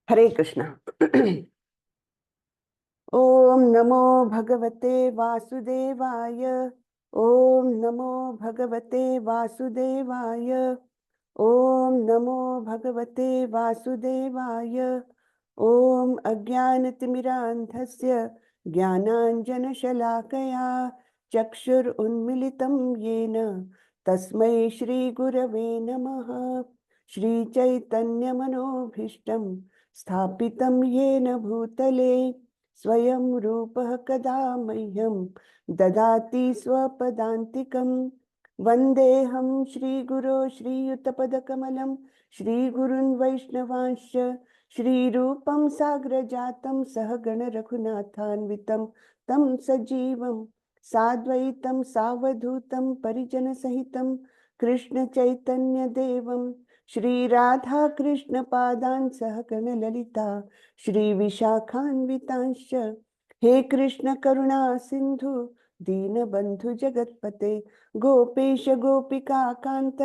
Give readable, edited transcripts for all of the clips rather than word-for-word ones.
हरे कृष्णा। ओम नमो भगवते वासुदेवाय। ओम नमो भगवते वासुदेवाय। ओम नमो भगवते वासुदेवाय। ओम अज्ञानतिमिरान्धस्य ज्ञानाञ्जनशलाकया चक्षुरुन्मिलितं येन तस्मै श्रीगुरवे नमः। श्रीचैतन्यमनोभीष्टं स्थापितं येन भूतले स्वयं रूपः कदा मह्यं ददाति स्वपदान्तिकं। वन्देऽहं श्रीगुरो श्रीयुतपदकमलं श्रीगुरुन् वैष्णवांश्च श्रीरूपं साग्रजातं सहगण रघुनाथान्वितं तं सजीवं साद्वैतं सावधूतं परिजनसहितं कृष्ण चैतन्य देवं श्री राधा कृष्ण पादान् सहगण ललिता श्री विशाखान्वितांश्च। हे कृष्ण करुणा सिंधु दीनबंधु जगतपते गोपेश गोपिका कांत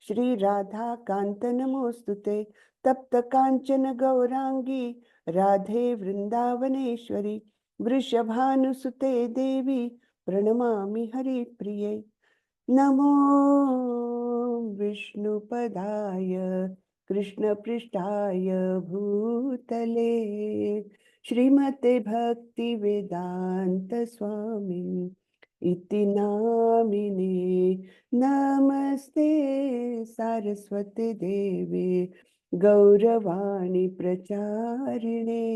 श्री राधा कांत नमोस्तुते। तप्त कांचन गौरांगी राधे वृंदावनेश्वरी वृषभानुसुते देवी प्रणमामि हरिप्रिये। नमो विष्णुपदाय कृष्णपृष्ठाय भूतले श्रीमते भक्ति वेदांत स्वामिनि इति नामिने। नमस्ते सारस्वती देवे गौरवाणी प्रचारिणे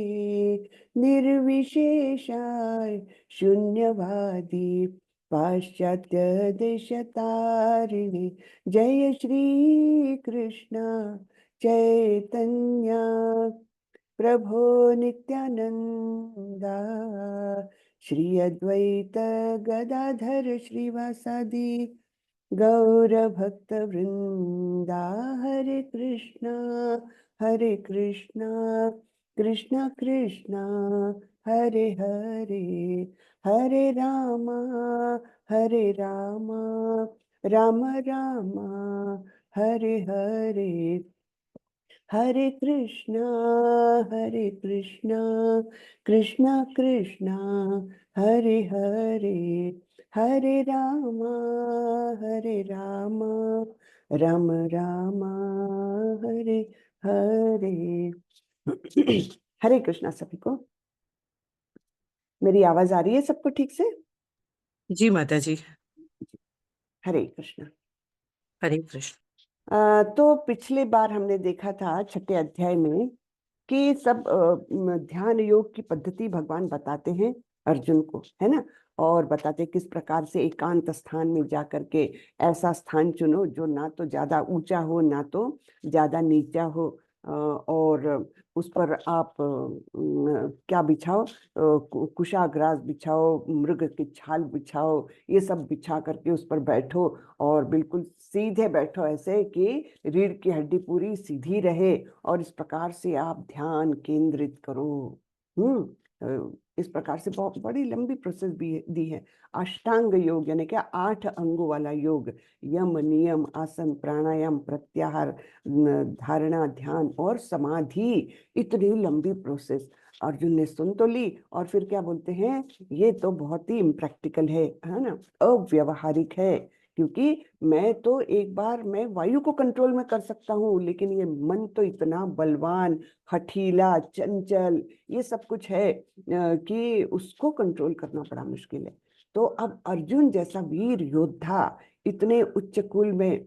निर्विशेषाय शून्यवादी पाश्चात्य देशतारिणे। जय श्री कृष्ण चैतन्य प्रभो नित्यानंदा श्री अद्वैत गदाधर श्रीवासादि गौर भक्त वृंदा। हरे कृष्णा कृष्ण कृष्ण हरे हरे हरे रामा राम राम हरे हरे हरे कृष्णा कृष्ण कृष्ण हरे हरे हरे राम राम राम हरे हरे। हरे कृष्णा सभी को। मेरी आवाज आ रही है सबको ठीक से? जी माता जी। हरे कृष्णा। हरे कृष्ण। तो पिछले बार हमने देखा था छठे अध्याय में कि सब ध्यान योग की पद्धति भगवान बताते हैं अर्जुन को, है ना। और बताते किस प्रकार से एकांत स्थान में जा करके ऐसा स्थान चुनो जो ना तो ज्यादा ऊंचा हो ना तो ज्यादा नीचा हो, और उस पर आप क्या बिछाओ, कुशाग्रास बिछाओ, मृग की छाल बिछाओ, ये सब बिछा करके उस पर बैठो और बिल्कुल सीधे बैठो ऐसे कि रीढ़ की हड्डी पूरी सीधी रहे और इस प्रकार से आप ध्यान केंद्रित करो। इस प्रकार से बहुत बड़ी लंबी प्रोसेस भी दी है। अष्टांग योग यानी क्या 8 अंगों वाला योग, यम नियम आसन प्राणायाम प्रत्याहार धारणा ध्यान और समाधि, इतनी लंबी प्रोसेस अर्जुन ने सुन तो ली और फिर क्या बोलते हैं, ये तो बहुत ही इम्प्रैक्टिकल है ना, अव्यवहारिक है। क्योंकि मैं तो एक बार मैं वायु को कंट्रोल में कर सकता हूँ, लेकिन ये मन तो इतना बलवान हठीला चंचल ये सब कुछ है कि उसको कंट्रोल करना बड़ा मुश्किल है। तो अब अर्जुन जैसा वीर योद्धा, इतने उच्च कुल में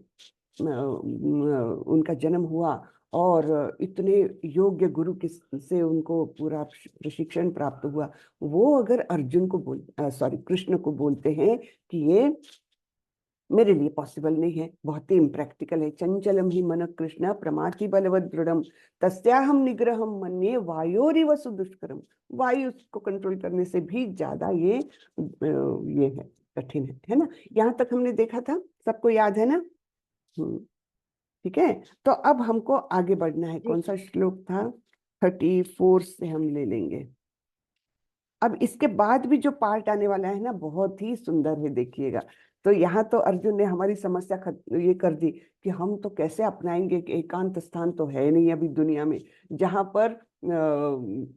उनका जन्म हुआ और इतने योग्य गुरु से उनको पूरा प्रशिक्षण प्राप्त हुआ, वो अगर अर्जुन को कृष्ण को बोलते हैं कि ये मेरे लिए पॉसिबल नहीं है, बहुत ही इम्प्रैक्टिकल है। चंचलम ही मन कृष्ण प्रमाथि बलवद दृढ़म तस्याहम निग्रहम मन्ये वायोरिव सुदुष्करम। वायु को कंट्रोल करने से भी ज्यादा ये है, कठिन है ना। यहाँ तक हमने देखा था, सबको याद है ना? ठीक है, तो अब हमको आगे बढ़ना है। कौन सा श्लोक था? 34 से हम ले लेंगे। अब इसके बाद भी जो पार्ट आने वाला है ना, बहुत ही सुंदर है, देखिएगा। तो यहाँ तो अर्जुन ने हमारी समस्या ये कर दी कि हम तो कैसे अपनाएंगे कि एकांत स्थान तो है नहीं अभी दुनिया में, जहाँ पर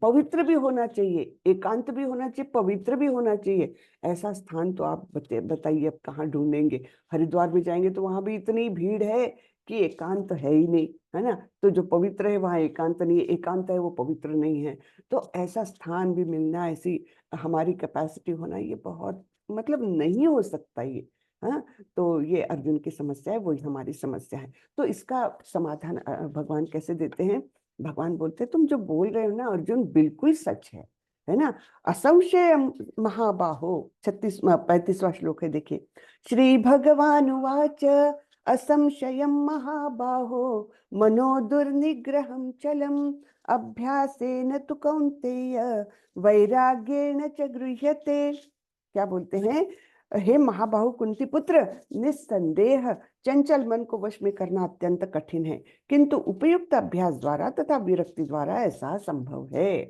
पवित्र भी होना चाहिए, एकांत भी होना चाहिए, पवित्र भी होना चाहिए। ऐसा स्थान तो आप बताइए अब कहाँ ढूंढेंगे। हरिद्वार में जाएंगे तो वहां भी इतनी भीड़ है कि एकांत है ही नहीं, है ना। तो जो पवित्र है वहाँ एकांत नहीं है, एकांत है वो पवित्र नहीं है। तो ऐसा स्थान भी मिलना, ऐसी हमारी कैपेसिटी होना, ये बहुत मतलब नहीं हो सकता ये। हाँ, तो ये अर्जुन की समस्या है, वही हमारी समस्या है। तो इसका समाधान भगवान कैसे देते हैं? भगवान बोलते हैं तुम जो बोल रहे हो ना अर्जुन, बिल्कुल सच है ना। असंशय महाबाहो, 35वां श्लोक है, देखिए। श्री भगवान उवाच असंशयं महाबाहो मनो दुर्निग्रहं चलम अभ्यासेन तु कौन्तेय वैराग्येण च गृह्यते। क्या बोलते हैं? हे महाबाहु कुंती पुत्र, निस्संदेह चंचल मन को वश में करना अत्यंत कठिन है, किंतु उपयुक्त अभ्यास द्वारा तथा विरक्ति द्वारा ऐसा संभव है।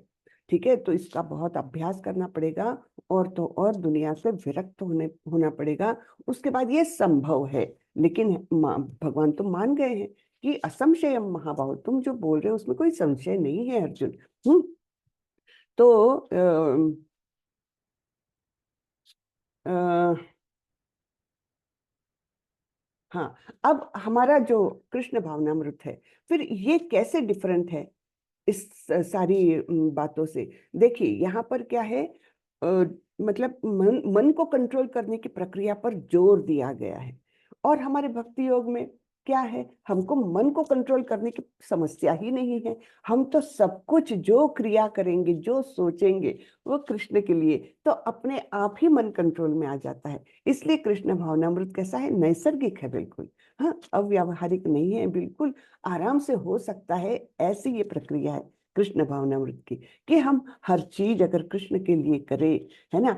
ठीक है, तो इसका बहुत अभ्यास करना पड़ेगा, और तो और दुनिया से विरक्त होना पड़ेगा, उसके बाद ये संभव है। लेकिन भगवान तो मान गए हैं कि असंशयम महाबाहु, तुम जो बोल रहे हो उसमें कोई संशय नहीं है अर्जुन। तो हाँ, अब हमारा जो कृष्ण भावनामृत है, फिर ये कैसे डिफरेंट है इस सारी बातों से? देखिए यहाँ पर क्या है, मतलब मन को कंट्रोल करने की प्रक्रिया पर जोर दिया गया है। और हमारे भक्ति योग में क्या है, हमको मन को कंट्रोल करने की समस्या ही नहीं है। हम तो सब कुछ जो क्रिया करेंगे, जो सोचेंगे, वो कृष्ण के लिए, तो अपने आप ही मन कंट्रोल में आ जाता है। इसलिए कृष्ण भावनामृत कैसा है? नैसर्गिक है बिल्कुल। हाँ, अव्यावहारिक नहीं है, बिल्कुल आराम से हो सकता है। ऐसी ये प्रक्रिया है कृष्ण भावनामृत की, कि हम हर चीज अगर कृष्ण के लिए करें, है ना।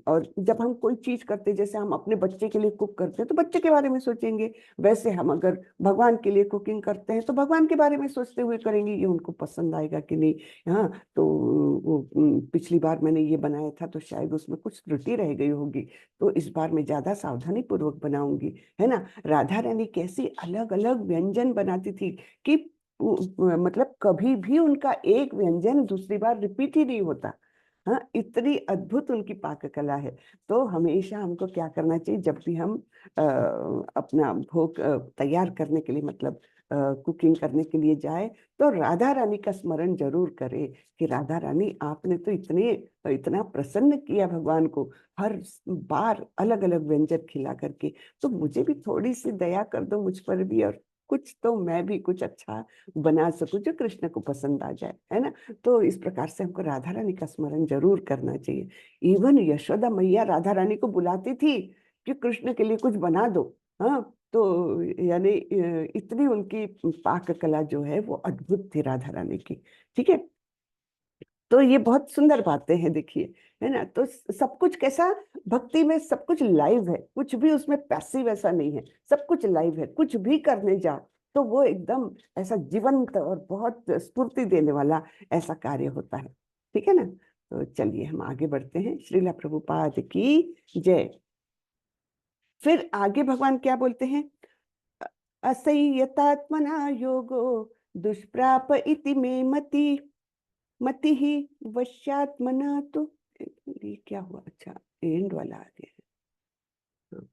और जब हम कोई चीज करते हैं, जैसे हम अपने बच्चे के लिए कुक करते हैं तो बच्चे के बारे में सोचेंगे, वैसे हम अगर भगवान के लिए कुकिंग करते हैं तो भगवान के बारे में सोचते हुए करेंगे, ये उनको पसंद आएगा कि नहीं। हाँ, तो पिछली बार मैंने ये बनाया था तो शायद उसमें कुछ त्रुटि रह गई होगी, तो इस बार मैं ज्यादा सावधानी पूर्वक बनाऊंगी, है ना। राधा रानी कैसी अलग अलग व्यंजन बनाती थी कि मतलब कभी भी उनका एक व्यंजन दूसरी बार रिपीट ही नहीं होता। हाँ, इतनी अद्भुत उनकी पाक कला है। तो हमेशा हमको क्या करना चाहिए, जब भी हम अपना भोग तैयार करने के लिए, मतलब कुकिंग करने के लिए जाए, तो राधा रानी का स्मरण जरूर करें कि राधा रानी आपने तो इतना प्रसन्न किया भगवान को, हर बार अलग अलग व्यंजन खिला करके, तो मुझे भी थोड़ी सी दया कर दो मुझ पर भी, और कुछ तो मैं भी कुछ अच्छा बना सकूं जो कृष्ण को पसंद आ जाए, है ना। तो इस प्रकार से हमको राधा रानी का स्मरण जरूर करना चाहिए। इवन यशोदा मैया राधा रानी को बुलाती थी कि कृष्ण के लिए कुछ बना दो। हाँ, तो यानी इतनी उनकी पाक कला जो है वो अद्भुत थी राधा रानी की। ठीक है, तो ये बहुत सुंदर बातें हैं, देखिए, है ना। तो सब कुछ कैसा, भक्ति में सब कुछ लाइव है, कुछ भी उसमें पैसिव ऐसा नहीं है, सब कुछ लाइव है। कुछ भी करने जाओ तो वो एकदम ऐसा जीवंत और बहुत स्फूर्ति देने वाला ऐसा कार्य होता है। ठीक है ना। तो चलिए हम आगे बढ़ते हैं। श्रीला प्रभुपाद की जय। फिर आगे भगवान क्या बोलते हैं? असंयतात्मना योगो दुष्प्राप इति मे मति मति ही वश्यात्मना। तो ये क्या हुआ? अच्छा, एंड वाला आ गया। हाँ।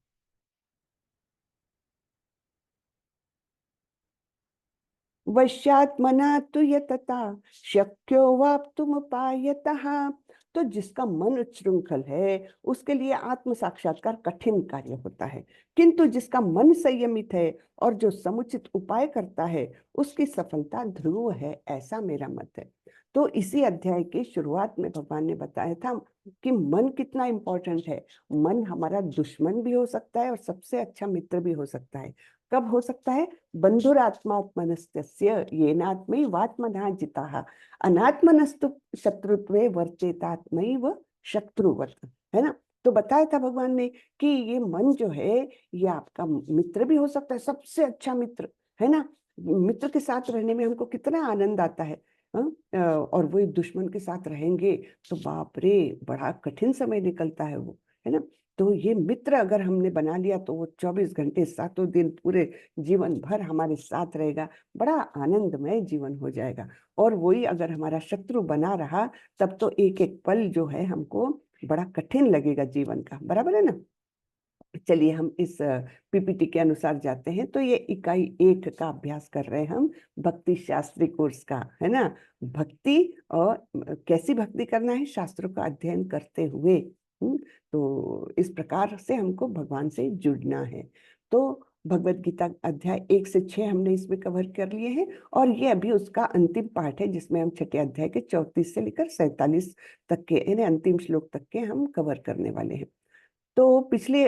वश्यात्मना तु यतता शक्यो वाप्तुमुपायतः। तो जिसका मन उच्छृंखल है उसके लिए आत्म साक्षात्कार कठिन कार्य होता है, किंतु जिसका मन संयमित है और जो समुचित उपाय करता है उसकी सफलता ध्रुव है, ऐसा मेरा मत है। तो इसी अध्याय की शुरुआत में भगवान ने बताया था कि मन कितना इंपॉर्टेंट है। मन हमारा दुश्मन भी हो सकता है और सबसे अच्छा मित्र भी हो सकता है। कब हो सकता है? बंधुरात्मात्मनस्तस्य येनात्मैवात्मनः जिताः अनात्मनस्तु शत्रुत्वे वर्तेतात्मैव शत्रुवत्, है ना। तो बताया था भगवान ने कि ये मन जो है ये आपका मित्र भी हो सकता है, सबसे अच्छा मित्र, है ना। मित्र के साथ रहने में हमको कितना आनंद आता है। हाँ? और वो दुश्मन के साथ रहेंगे तो बाप रे, बड़ा कठिन समय निकलता है वो, है ना। तो ये मित्र अगर हमने बना लिया तो वो 24 घंटे 7 दिन पूरे जीवन भर हमारे साथ रहेगा, बड़ा आनंदमय जीवन हो जाएगा। और वही अगर हमारा शत्रु बना रहा तब तो एक एक पल जो है हमको बड़ा कठिन लगेगा जीवन का, बराबर है ना। चलिए हम इस पीपीटी के अनुसार जाते हैं। तो ये इकाई 1 का अभ्यास कर रहे हैं हम, भक्ति शास्त्री कोर्स का, है ना। भक्ति और कैसी भक्ति करना है, शास्त्रों का अध्ययन करते हुए। तो इस प्रकार से हमको भगवान से जुड़ना है। तो भगवत गीता अध्याय 1 से 6 हमने इसमें कवर कर लिए हैं, और ये अभी उसका अंतिम पाठ है जिसमें हम छठे अध्याय के 34 से लेकर 47 तक के, यानी अंतिम श्लोक तक के हम कवर करने वाले हैं। तो पिछले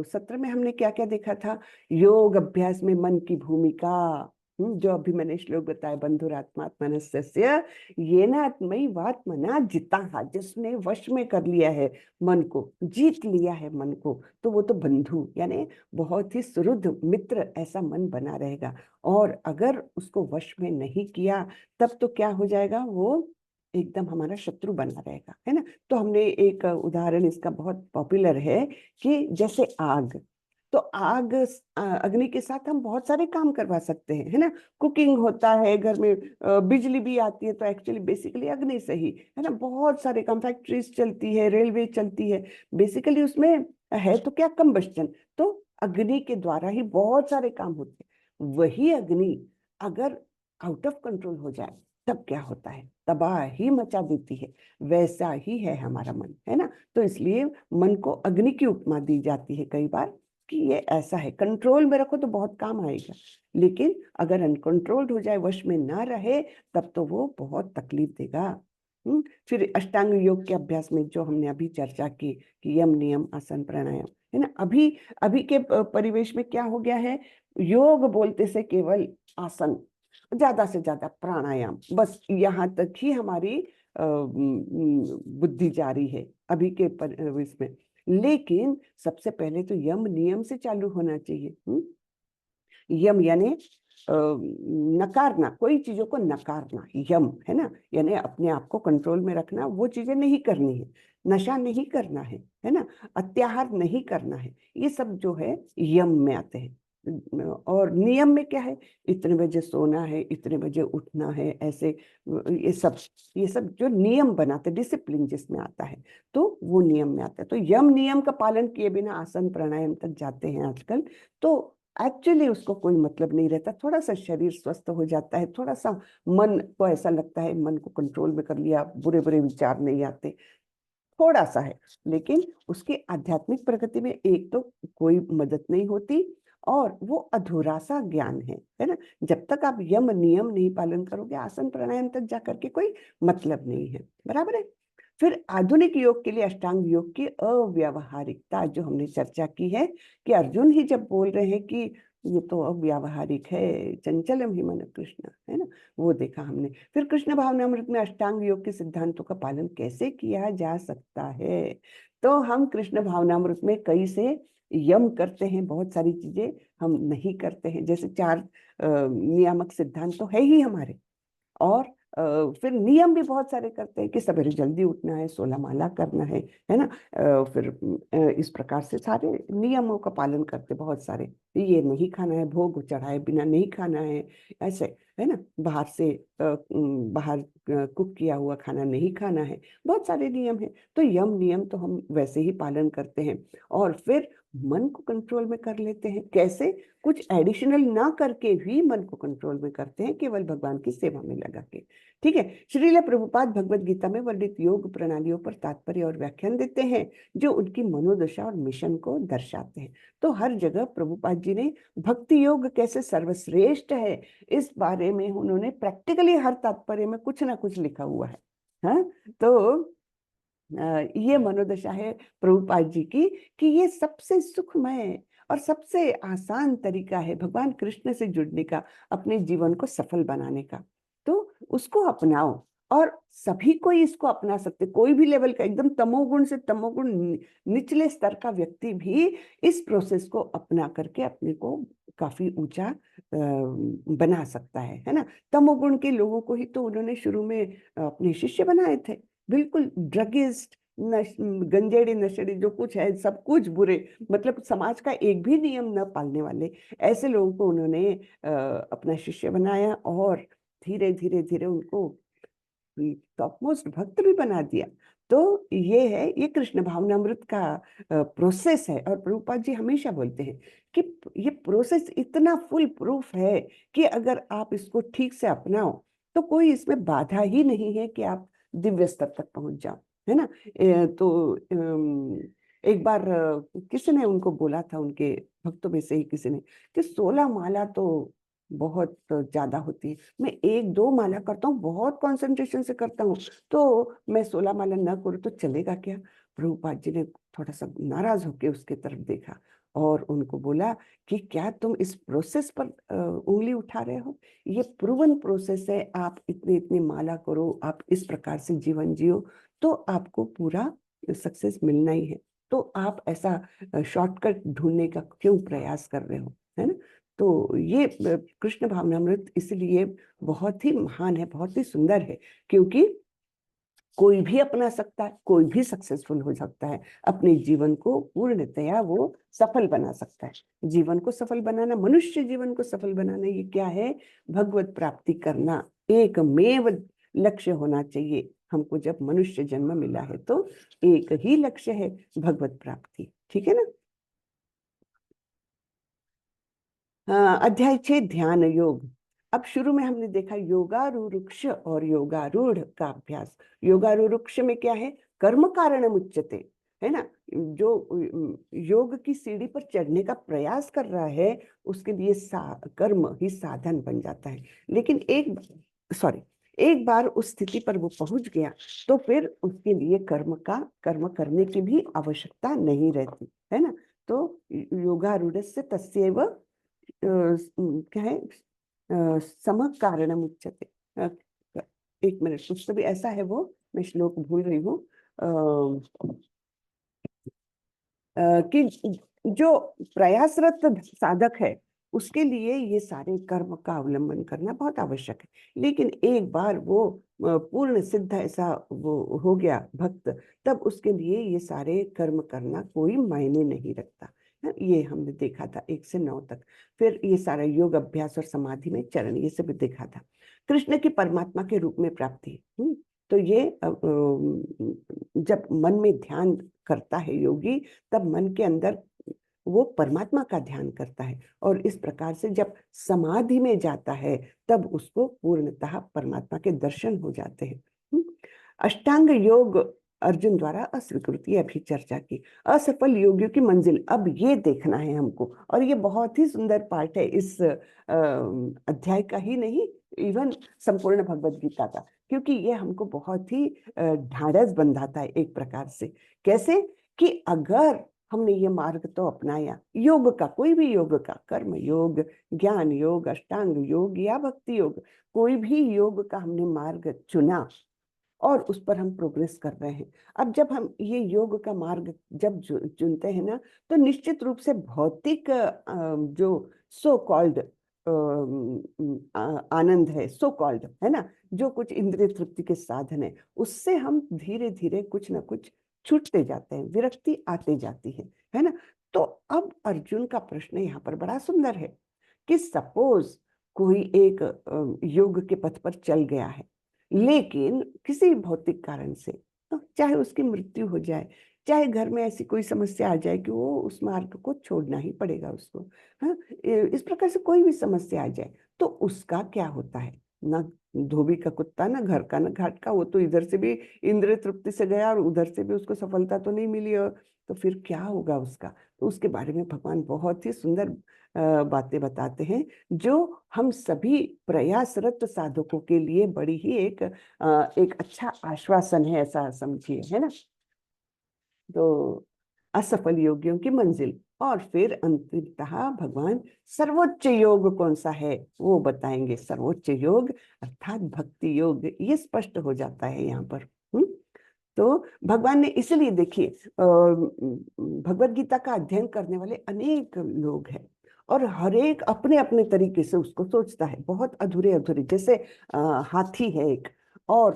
सत्र में हमने क्या क्या देखा था। योग अभ्यास में मन की भूमिका, जो अभी मैंने श्लोक बताया, बंधुरात्मात्मनस्य येनात्मयि वात्मना जिता, जिसने वश में कर लिया है मन को, जीत लिया है मन को, तो वो तो बंधु यानी बहुत ही सुहृद मित्र ऐसा मन बना रहेगा। और अगर उसको वश में नहीं किया तब तो क्या हो जाएगा, वो एकदम हमारा शत्रु बना रहेगा, है ना। तो हमने एक उदाहरण इसका बहुत पॉपुलर है कि जैसे आग, तो आग, अग्नि के साथ हम बहुत सारे काम करवा सकते हैं, है ना। कुकिंग होता है घर में, बिजली भी आती है, तो एक्चुअली बेसिकली अग्नि से ही, है ना, बहुत सारे काम, फैक्ट्रीज चलती है, रेलवे चलती है, बेसिकली उसमें है तो क्या, कंबस्टन। तो अग्नि के द्वारा ही बहुत सारे काम होते हैं। वही अग्नि अगर आउट ऑफ कंट्रोल हो जाए तब क्या होता है, तबाही मचा देती है। वैसा ही है हमारा मन, है ना। तो इसलिए मन को अग्नि की उपमा दी जाती है कई बार कि ये ऐसा है, कंट्रोल में रखो तो बहुत काम आएगा, लेकिन अगर अनकंट्रोल्ड हो जाए, वश में ना रहे, तब तो वो बहुत तकलीफ देगा। फिर अष्टांग योग के अभ्यास में जो हमने अभी चर्चा की कि यम नियम आसन प्राणायाम, है ना। अभी अभी के परिवेश में क्या हो गया है, योग बोलते से केवल आसन, ज्यादा से ज्यादा प्राणायाम, बस यहाँ तक ही हमारी बुद्धि जा रही है अभी के इसमें। लेकिन सबसे पहले तो यम नियम से चालू होना चाहिए। यम यानी नकारना, कोई चीजों को नकारना, यम, है ना, यानी अपने आप को कंट्रोल में रखना, वो चीजें नहीं करनी है, नशा नहीं करना है ना, अत्याहार नहीं करना है, ये सब जो है यम में आते हैं। और नियम में क्या है, इतने बजे सोना है, इतने बजे उठना है, ऐसे ये सब जो नियम बनाते, डिसिप्लिन जिसमें आता है, तो वो नियम में आता है। तो यम नियम का पालन किए बिना आसन प्राणायाम तक जाते हैं आजकल, तो एक्चुअली उसको कोई मतलब नहीं रहता। थोड़ा सा शरीर स्वस्थ हो जाता है, थोड़ा सा मन को ऐसा लगता है मन को कंट्रोल में कर लिया, बुरे बुरे विचार नहीं आते, थोड़ा सा है, लेकिन उसकी आध्यात्मिक प्रगति में एक तो कोई मदद नहीं होती, और वो अधूरा सा ज्ञान है ना। जब तक आप यम नियम नहीं पालन करोगे, आसन प्राणायाम तक जाकर के कोई मतलब नहीं है, बराबर है। फिर आधुनिक योग के लिए अष्टांग योग की अव्यावहारिकता जो हमने चर्चा की है, कि अर्जुन ही जब बोल रहे हैं कि ये तो अव्यावहारिक है, चंचलम ही मन कृष्ण, है ना, वो देखा हमने। फिर कृष्ण भावनामृत में अष्टांग योग के सिद्धांतों का पालन कैसे किया जा सकता है, तो हम कृष्ण भावनामृत में कई से यम करते हैं, बहुत सारी चीजें हम नहीं करते हैं, जैसे 4 नियामक सिद्धांत तो है ही हमारे, और फिर नियम भी बहुत सारे करते हैं कि सवेरे जल्दी उठना है, 16 माला करना है ना। फिर इस प्रकार से सारे नियमों का पालन करते, बहुत सारे, ये नहीं खाना है, भोग चढ़ाए बिना नहीं खाना है, ऐसे, है ना, बाहर से बाहर कुक किया हुआ खाना नहीं खाना है, बहुत सारे नियम हैं। तो यम नियम तो हम वैसे ही पालन करते हैं, और फिर मन को कंट्रोल में कर लेते हैं, कैसे, कुछ एडिशनल ना करके भी मन को कंट्रोल में करते हैं, केवल भगवान की सेवा में लगा के। ठीक है। श्रील प्रभुपाद भगवत गीता में वर्णित योग प्रणालियों पर तात्पर्य और व्याख्यान देते हैं, जो उनकी मनोदशा और मिशन को दर्शाते हैं। तो हर जगह प्रभुपाद जी ने भक्ति योग कैसे सर्वश्रेष्ठ है, इस बारे में उन्होंने प्रैक्टिकली हर तात्पर्य में कुछ ना कुछ लिखा हुआ है। हाँ, तो ये मनोदशा है प्रभुपाद जी की, कि ये सबसे सुखमय और सबसे आसान तरीका है भगवान कृष्ण से जुड़ने का, अपने जीवन को सफल बनाने का। तो उसको अपनाओ, और सभी कोई इसको अपना सकते, कोई भी लेवल का, एकदम तमोगुण से तमोगुण निचले स्तर का व्यक्ति भी इस प्रोसेस को अपना करके अपने को काफी ऊंचा बना सकता है ना। तमोगुण के लोगों को ही तो उन्होंने शुरू में अपने शिष्य बनाए थे, बिल्कुल ड्रगिस्ट, गंजेड़ी नशेड़ी जो कुछ है सब कुछ बुरे, मतलब समाज का एक भी नियम न पालने वाले ऐसे लोगों को उन्होंने अपना शिष्य बनाया और धीरे धीरे धीरे उनको टॉप मोस्ट भक्त भी बना दिया। तो ये है, ये कृष्ण भावनामृत का प्रोसेस है। और प्रभुपाद जी हमेशा बोलते हैं कि ये प्रोसेस इतना फुल प्रूफ है कि अगर आप इसको ठीक से अपनाओ तो कोई इसमें बाधा ही नहीं है कि आप दिव्य स्तर तक पहुंच जाओ, है ना। तो एक बार किसी ने उनको बोला था, उनके भक्तों में से ही किसी ने, कि 16 माला तो बहुत ज्यादा होती है, मैं 1-2 माला करता हूँ, बहुत कंसंट्रेशन से करता हूँ, तो मैं 16 माला न करूँ तो चलेगा क्या। प्रभुपाद जी ने थोड़ा सा नाराज होकर उसके तरफ देखा और उनको बोला कि क्या तुम इस प्रोसेस पर उंगली उठा रहे हो? ये प्रूवन प्रोसेस है, आप इतनी इतनी माला करो, आप इस प्रकार से जीवन जियो, तो आपको पूरा सक्सेस मिलना ही है। तो आप ऐसा शॉर्टकट ढूंढने का क्यों प्रयास कर रहे हो, है ना। तो ये कृष्ण भावनामृत इसलिए बहुत ही महान है, बहुत ही सुंदर है, क्योंकि कोई भी अपना सकता है, कोई भी सक्सेसफुल हो सकता है, अपने जीवन को पूर्णतया वो सफल बना सकता है। जीवन को सफल बनाना, मनुष्य जीवन को सफल बनाना, ये क्या है? भगवत प्राप्ति करना एकमेव लक्ष्य होना चाहिए। हमको जब मनुष्य जन्म मिला है तो एक ही लक्ष्य है, भगवत प्राप्ति। ठीक है ना। अध्याय 6 ध्यान योग। अब शुरू में हमने देखा योगारूरुक्ष और योगारूढ़ का अभ्यास। योगारूरुक्ष में क्या है? कर्म कारण मुच्यते, है ना। जो योग की सीढ़ी पर चढ़ने का प्रयास कर रहा है उसके लिए कर्म ही साधन बन जाता है। लेकिन एक बार उस स्थिति पर वो पहुंच गया तो फिर उसके लिए कर्म करने की भी आवश्यकता नहीं रहती, है ना। तो योगारूढ़ से तस्यैव क्या है, सम कारणम उच्यते। एक मिनट, कुछ तो भी ऐसा है, वो मैं श्लोक भूल रही हूँ। कि जो प्रयासरत साधक है उसके लिए ये सारे कर्म का अवलंबन करना बहुत आवश्यक है। लेकिन एक बार वो पूर्ण सिद्ध ऐसा वो हो गया भक्त, तब उसके लिए ये सारे कर्म करना कोई मायने नहीं रखता है। ये हमने देखा था 1 से 9 तक। फिर ये सारा योग अभ्यास और समाधि में चरण, ये सब देखा था। कृष्ण की परमात्मा के रूप में प्राप्ति। तो ये जब मन में ध्यान करता है योगी, तब मन के अंदर वो परमात्मा का ध्यान करता है, और इस प्रकार से जब समाधि में जाता है तब उसको पूर्णतः परमात्मा के दर्शन हो जाते हैं। अष्टांग योग अर्जुन द्वारा अस्वीकृति, अभी चर्चा की। असफल योगियों की मंजिल, अब ये देखना है हमको, और ये बहुत ही सुंदर पार्ट है इस अध्याय का ही नहीं, इवन संपूर्ण भगवद गीता का, क्योंकि ये हमको बहुत ही ढाढ़स बंधाता है एक प्रकार से। कैसे? कि अगर हमने ये मार्ग तो अपनाया, योग का, कोई भी योग का, कर्म योग, ज्ञान योग, अष्टांग योग या भक्ति योग, कोई भी योग का हमने मार्ग चुना और उस पर हम प्रोग्रेस कर रहे हैं। अब जब हम ये योग का मार्ग जब चुनते हैं ना, तो निश्चित रूप से भौतिक जो सो कॉल्ड आनंद है, सो कॉल्ड, है ना, जो कुछ इंद्रिय तृप्ति के साधन है, उससे हम धीरे धीरे कुछ ना कुछ छूटते जाते हैं, विरक्ति आते जाती है ना। तो अब अर्जुन का प्रश्न यहाँ पर बड़ा सुंदर है कि सपोज कोई एक योग के पथ पर चल गया है, लेकिन किसी भौतिक कारण से, तो चाहे उसकी मृत्यु हो जाए, चाहे घर में ऐसी कोई समस्या आ जाए कि वो उस मार्ग को छोड़ना ही पड़ेगा उसको, हाँ, इस प्रकार से कोई भी समस्या आ जाए, तो उसका क्या होता है? ना धोबी का कुत्ता, ना घर का, ना घाट का, वो तो इधर से भी इंद्रिय तृप्ति से गया और उधर से भी उसको सफलता तो नहीं मिली, और तो फिर क्या होगा उसका? तो उसके बारे में भगवान बहुत ही सुंदर बातें बताते हैं, जो हम सभी प्रयासरत साधकों के लिए बड़ी ही एक अच्छा आश्वासन है, ऐसा समझिए, है ना। तो असफल योगियों की मंजिल, और फिर अंतिमतः भगवान सर्वोच्च योग कौन सा है वो बताएंगे। सर्वोच्च योग अर्थात भक्ति योग, ये स्पष्ट हो जाता है यहाँ पर। तो भगवान ने, इसलिए देखिए, भगवत गीता का अध्ययन करने वाले अनेक लोग हैं, और हर एक अपने अपने तरीके से उसको सोचता है, बहुत अधूरे अधूरे। जैसे हाथी है एक, और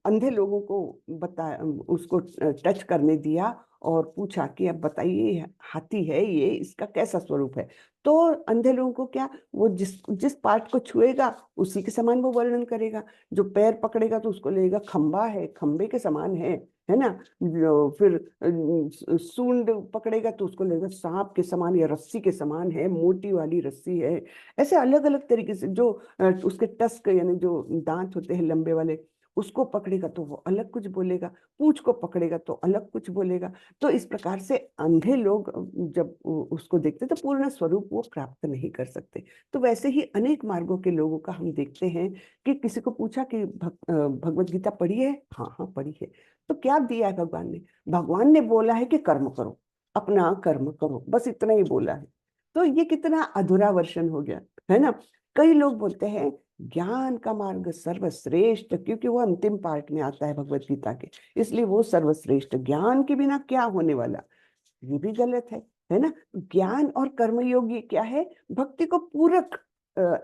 अंधे लोगों को बता उसको टच करने दिया और पूछा कि अब बताइए हाथी है ये, इसका कैसा स्वरूप है। तो अंधे लोगों को क्या, वो जिस जिस पार्ट को छुएगा उसी के समान वो वर्णन करेगा। जो पैर पकड़ेगा तो उसको लगेगा खंबा है, खंबे के समान है ना। फिर सूंड पकड़ेगा तो उसको लगेगा सांप के समान या रस्सी के समान है, मोटी वाली रस्सी है। ऐसे अलग अलग तरीके से जो उसके टस्क यानी जो दांत होते हैं लंबे वाले, उसको पकड़ेगा तो वो अलग कुछ बोलेगा, पूंछ को पकड़ेगा तो अलग कुछ बोलेगा। तो इस प्रकार से अंधे लोग जब उसको देखते तो पूर्ण स्वरूप वो प्राप्त नहीं कर सकते। तो वैसे ही अनेक मार्गों के लोगों का हम देखते हैं कि किसी को पूछा कि भगवत गीता पढ़ी है, हाँ हाँ पढ़ी है। तो क्या दिया है भगवान ने? भगवान ने बोला है कि कर्म करो, अपना कर्म करो, बस इतना ही बोला है। तो ये कितना अधूरा वर्षन हो गया, है ना। कई लोग बोलते हैं ज्ञान का मार्ग सर्वश्रेष्ठ, क्योंकि वो अंतिम पार्ट में आता है भगवत गीता के, इसलिए वो सर्वश्रेष्ठ। ज्ञान के बिना क्या होने वाला? ये भी गलत है ना। ज्ञान और कर्मयोग ये क्या है? भक्ति को पूरक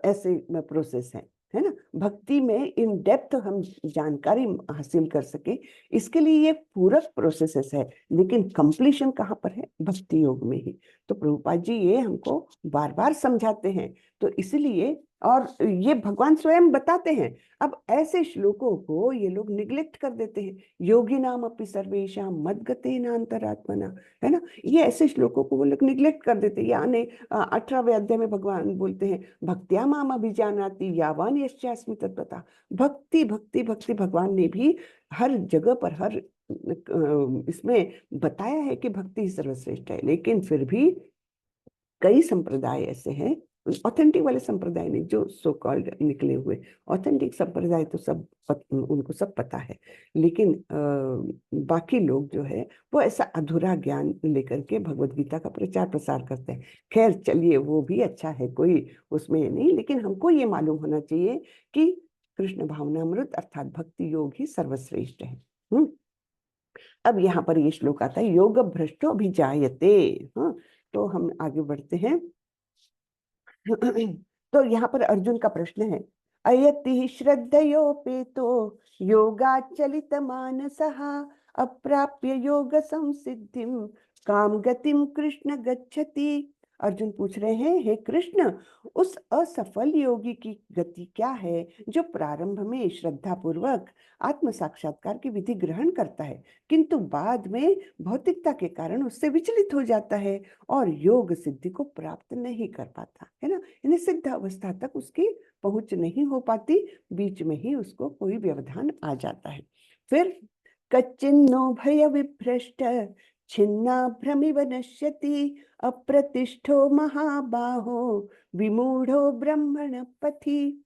ऐसे प्रोसेस है ना। भक्ति में इन डेप्थ हम जानकारी हासिल कर सके, इसके लिए ये पूरक प्रोसेसेस है। लेकिन कंप्लीशन कहाँ पर है? भक्ति योग में ही। तो प्रभुपाद जी ये हमको बार बार समझाते हैं। तो इसलिए, और ये भगवान स्वयं बताते हैं। अब ऐसे श्लोकों को ये लोग निग्लेक्ट कर देते हैं। योगी नाम अपि सर्वेशा मद्गते नान्तरात्मना, है ना। ये ऐसे श्लोकों को वो लोग निग्लेक्ट कर देते हैं। यानी 18वें अध्याय में भगवान बोलते हैं भक्त्या माम अभिजानाति यावान यश्चास्मि तत्वता। भक्ति भक्ति भक्ति, भगवान ने भी हर जगह पर हर इसमें बताया है कि भक्ति ही सर्वश्रेष्ठ है। लेकिन फिर भी कई संप्रदाय ऐसे हैं, ऑथेंटिक वाले संप्रदाय नहीं, जो सो कॉल्ड निकले हुए ऑथेंटिक संप्रदाय तो सब उनको सब पता है। लेकिन बाकी लोग जो है वो ऐसा अधूरा ज्ञान लेकर के भगवत गीता का प्रचार प्रसार करते हैं। खैर चलिए, वो भी अच्छा है, कोई उसमें नहीं। लेकिन हमको ये मालूम होना चाहिए कि कृष्ण भावनामृत अर्थात भक्ति योग ही सर्वश्रेष्ठ है। अब यहाँ पर ये श्लोक आता है योग भ्रष्टो अभिजायते। हाँ, तो हम आगे बढ़ते हैं। तो यहाँ पर अर्जुन का प्रश्न है, अयति श्रद्धयोपेतो योगाचलित मानसः अप्राप्य योग संसिद्धिम काम गतिम कृष्ण गच्छति। अर्जुन पूछ रहे हैं, हे कृष्ण, उस असफल योगी की गति क्या है जो प्रारंभ में श्रद्धा पूर्वक आत्म साक्षात्कार की विधि ग्रहण करता है, किंतु बाद में भौतिकता के कारण उससे विचलित हो जाता है और योग सिद्धि को प्राप्त नहीं कर पाता, है ना। यानी सिद्ध अवस्था तक उसकी पहुंच नहीं हो पाती, बीच में ही उसको कोई व्यवधान आ जाता है। फिर कच्चिन्नो भय विभ्रष्ट छिन्ना भ्रमिव नश्यति अप्रतिष्ठो महाबाहो विमूढ़ो ब्रह्मण पथि।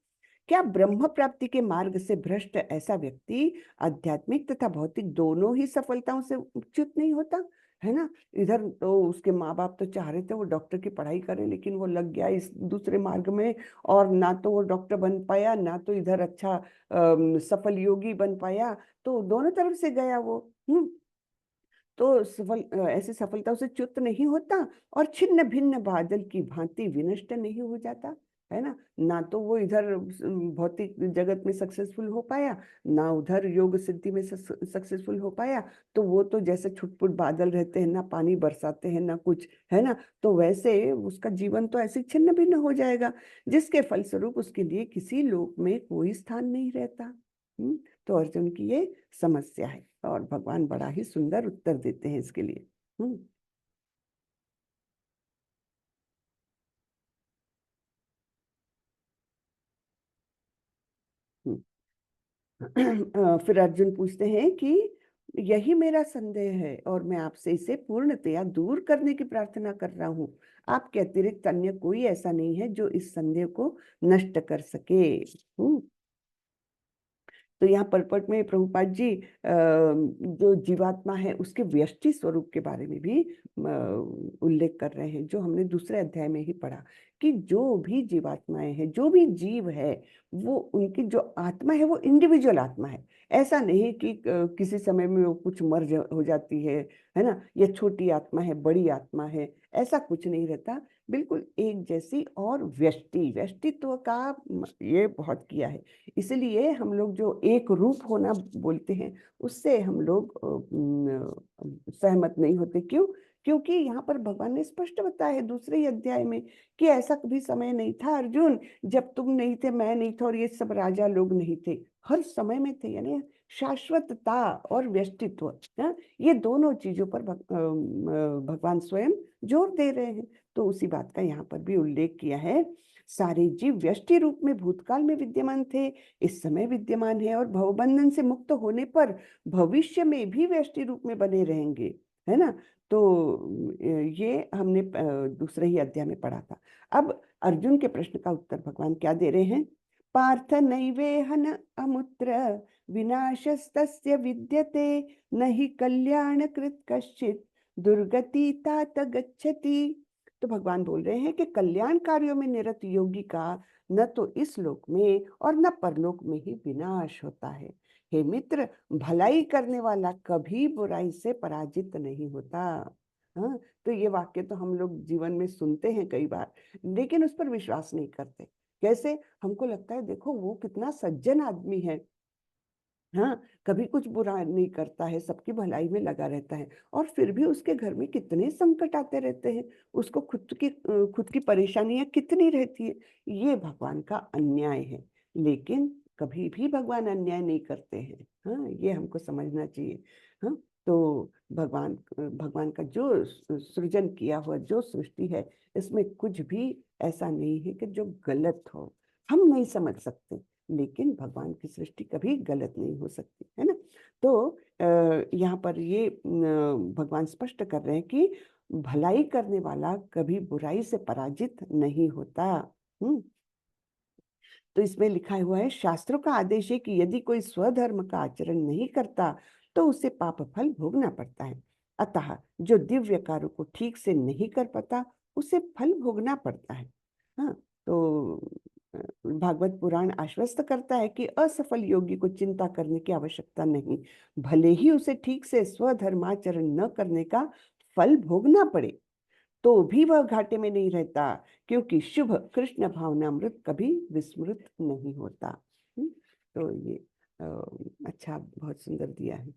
क्या ब्रह्म प्राप्ति के मार्ग से भ्रष्ट ऐसा व्यक्ति आध्यात्मिक तथा भौतिक दोनों ही सफलताओं से च्युत नहीं होता, है ना। इधर तो उसके माँ बाप तो चाह रहे थे वो डॉक्टर की पढ़ाई करे, लेकिन वो लग गया इस दूसरे मार्ग में, और ना तो वो डॉक्टर बन पाया, ना तो इधर अच्छा सफल योगी बन पाया। तो दोनों तरफ से गया वो। तो ऐसी सफलता से च्युत नहीं होता और छिन्न भिन्न बादल की भांति विनष्ट नहीं हो जाता, है ना। ना तो वो इधर भौतिक जगत में सक्सेसफुल हो पाया, ना उधर योग सिद्धि में सक्सेसफुल हो पाया। तो वो तो जैसे छुटपुट बादल रहते हैं, ना पानी बरसाते हैं ना कुछ, है ना। तो वैसे उसका जीवन तो ऐसे छिन्न भिन्न हो जाएगा, जिसके फलस्वरूप उसके लिए किसी लोक में कोई स्थान नहीं रहता। तो अर्जुन की ये समस्या है और भगवान बड़ा ही सुंदर उत्तर देते हैं इसके लिए। हम्म हम्म। फिर अर्जुन पूछते हैं कि यही मेरा संदेह है और मैं आपसे इसे पूर्णतया दूर करने की प्रार्थना कर रहा हूँ। आपके अतिरिक्त अन्य कोई ऐसा नहीं है जो इस संदेह को नष्ट कर सके। तो यहाँ परपट में प्रभुपाद जी जो जीवात्मा है उसके व्यष्टि स्वरूप के बारे में भी उल्लेख कर रहे हैं, जो हमने दूसरे अध्याय में ही पढ़ा कि जो भी जीवात्माएं हैं, जो भी जीव है, वो उनकी जो आत्मा है वो इंडिविजुअल आत्मा है। ऐसा नहीं कि किसी समय में वो कुछ मर्ज हो जाती है ना, ये छोटी आत्मा है बड़ी आत्मा है, ऐसा कुछ नहीं रहता। बिल्कुल एक जैसी, और व्यष्टित्व का ये बहुत किया है। इसलिए हम लोग जो एक रूप होना बोलते हैं, उससे हम लोग सहमत नहीं होते। क्यों? क्योंकि यहाँ पर भगवान ने स्पष्ट बताया है दूसरे ही अध्याय में कि ऐसा कभी समय नहीं था अर्जुन, जब तुम नहीं थे, मैं नहीं था, और ये सब राजा लोग नहीं थे, हर समय में थे। यानी शाश्वतता और व्यष्टित्व, हाँ, ये दोनों चीजों पर भगवान स्वयं जोर दे रहे हैं। तो उसी बात का यहाँ पर भी उल्लेख किया है। सारे जीव व्यष्टि रूप में भूतकाल में विद्यमान थे, इस समय विद्यमान है, और भवबंधन से मुक्त होने पर भविष्य में भी व्यष्टि रूप में बने रहेंगे, है ना। तो ये हमने दूसरे ही अध्याय में पढ़ा था। अब अर्जुन के प्रश्न का उत्तर भगवान क्या दे रहे हैं? पार्थ नैवेहन अमुत्र विनाशस्तस्य विद्यते, न हि कल्याणकृत कश्चित् दुर्गति तात गच्छति। तो भगवान बोल रहे हैं कि कल्याण कार्यों में निरत योगी का न तो इस लोक में और न परलोक में ही विनाश होता है। हे मित्र, भलाई करने वाला कभी बुराई से पराजित नहीं होता। हाँ, तो ये वाक्य तो हम लोग जीवन में सुनते हैं कई बार, लेकिन उस पर विश्वास नहीं करते। कैसे? हमको लगता है देखो वो कितना सज्जन आदमी है, हाँ, कभी कुछ बुरा नहीं करता है, सबकी भलाई में लगा रहता है, और फिर भी उसके घर में कितने संकट आते रहते हैं, उसको खुद की परेशानियां कितनी रहती है। ये भगवान का अन्याय है। लेकिन कभी भी भगवान अन्याय नहीं करते हैं, हाँ, ये हमको समझना चाहिए। हाँ, तो भगवान का जो सृजन किया हुआ जो सृष्टि है, इसमें कुछ भी ऐसा नहीं है कि जो गलत हो। हम नहीं समझ सकते, लेकिन भगवान की सृष्टि कभी गलत नहीं हो सकती, है ना। तो यहाँ पर ये भगवान स्पष्ट कर रहे हैं कि भलाई करने वाला कभी बुराई से पराजित नहीं होता। हम्म। तो इसमें लिखा हुआ है, शास्त्रों का आदेश है कि यदि कोई स्वधर्म का आचरण नहीं करता तो उसे पाप फल भोगना पड़ता है। अतः जो दिव्य कार्यों को ठीक से नहीं कर पाता उसे फल भोगना पड़ता है। हाँ, तो भागवत पुराण आश्वस्त करता है कि असफल योगी को चिंता करने की आवश्यकता नहीं, भले ही उसे ठीक से स्वधर्माचरण न करने का फल भोगना पड़े तो भी वह घाटे में नहीं रहता, क्योंकि शुभ कृष्ण भावनामृत कभी विस्मृत नहीं होता। तो ये अ, अच्छा, बहुत सुंदर दिया है।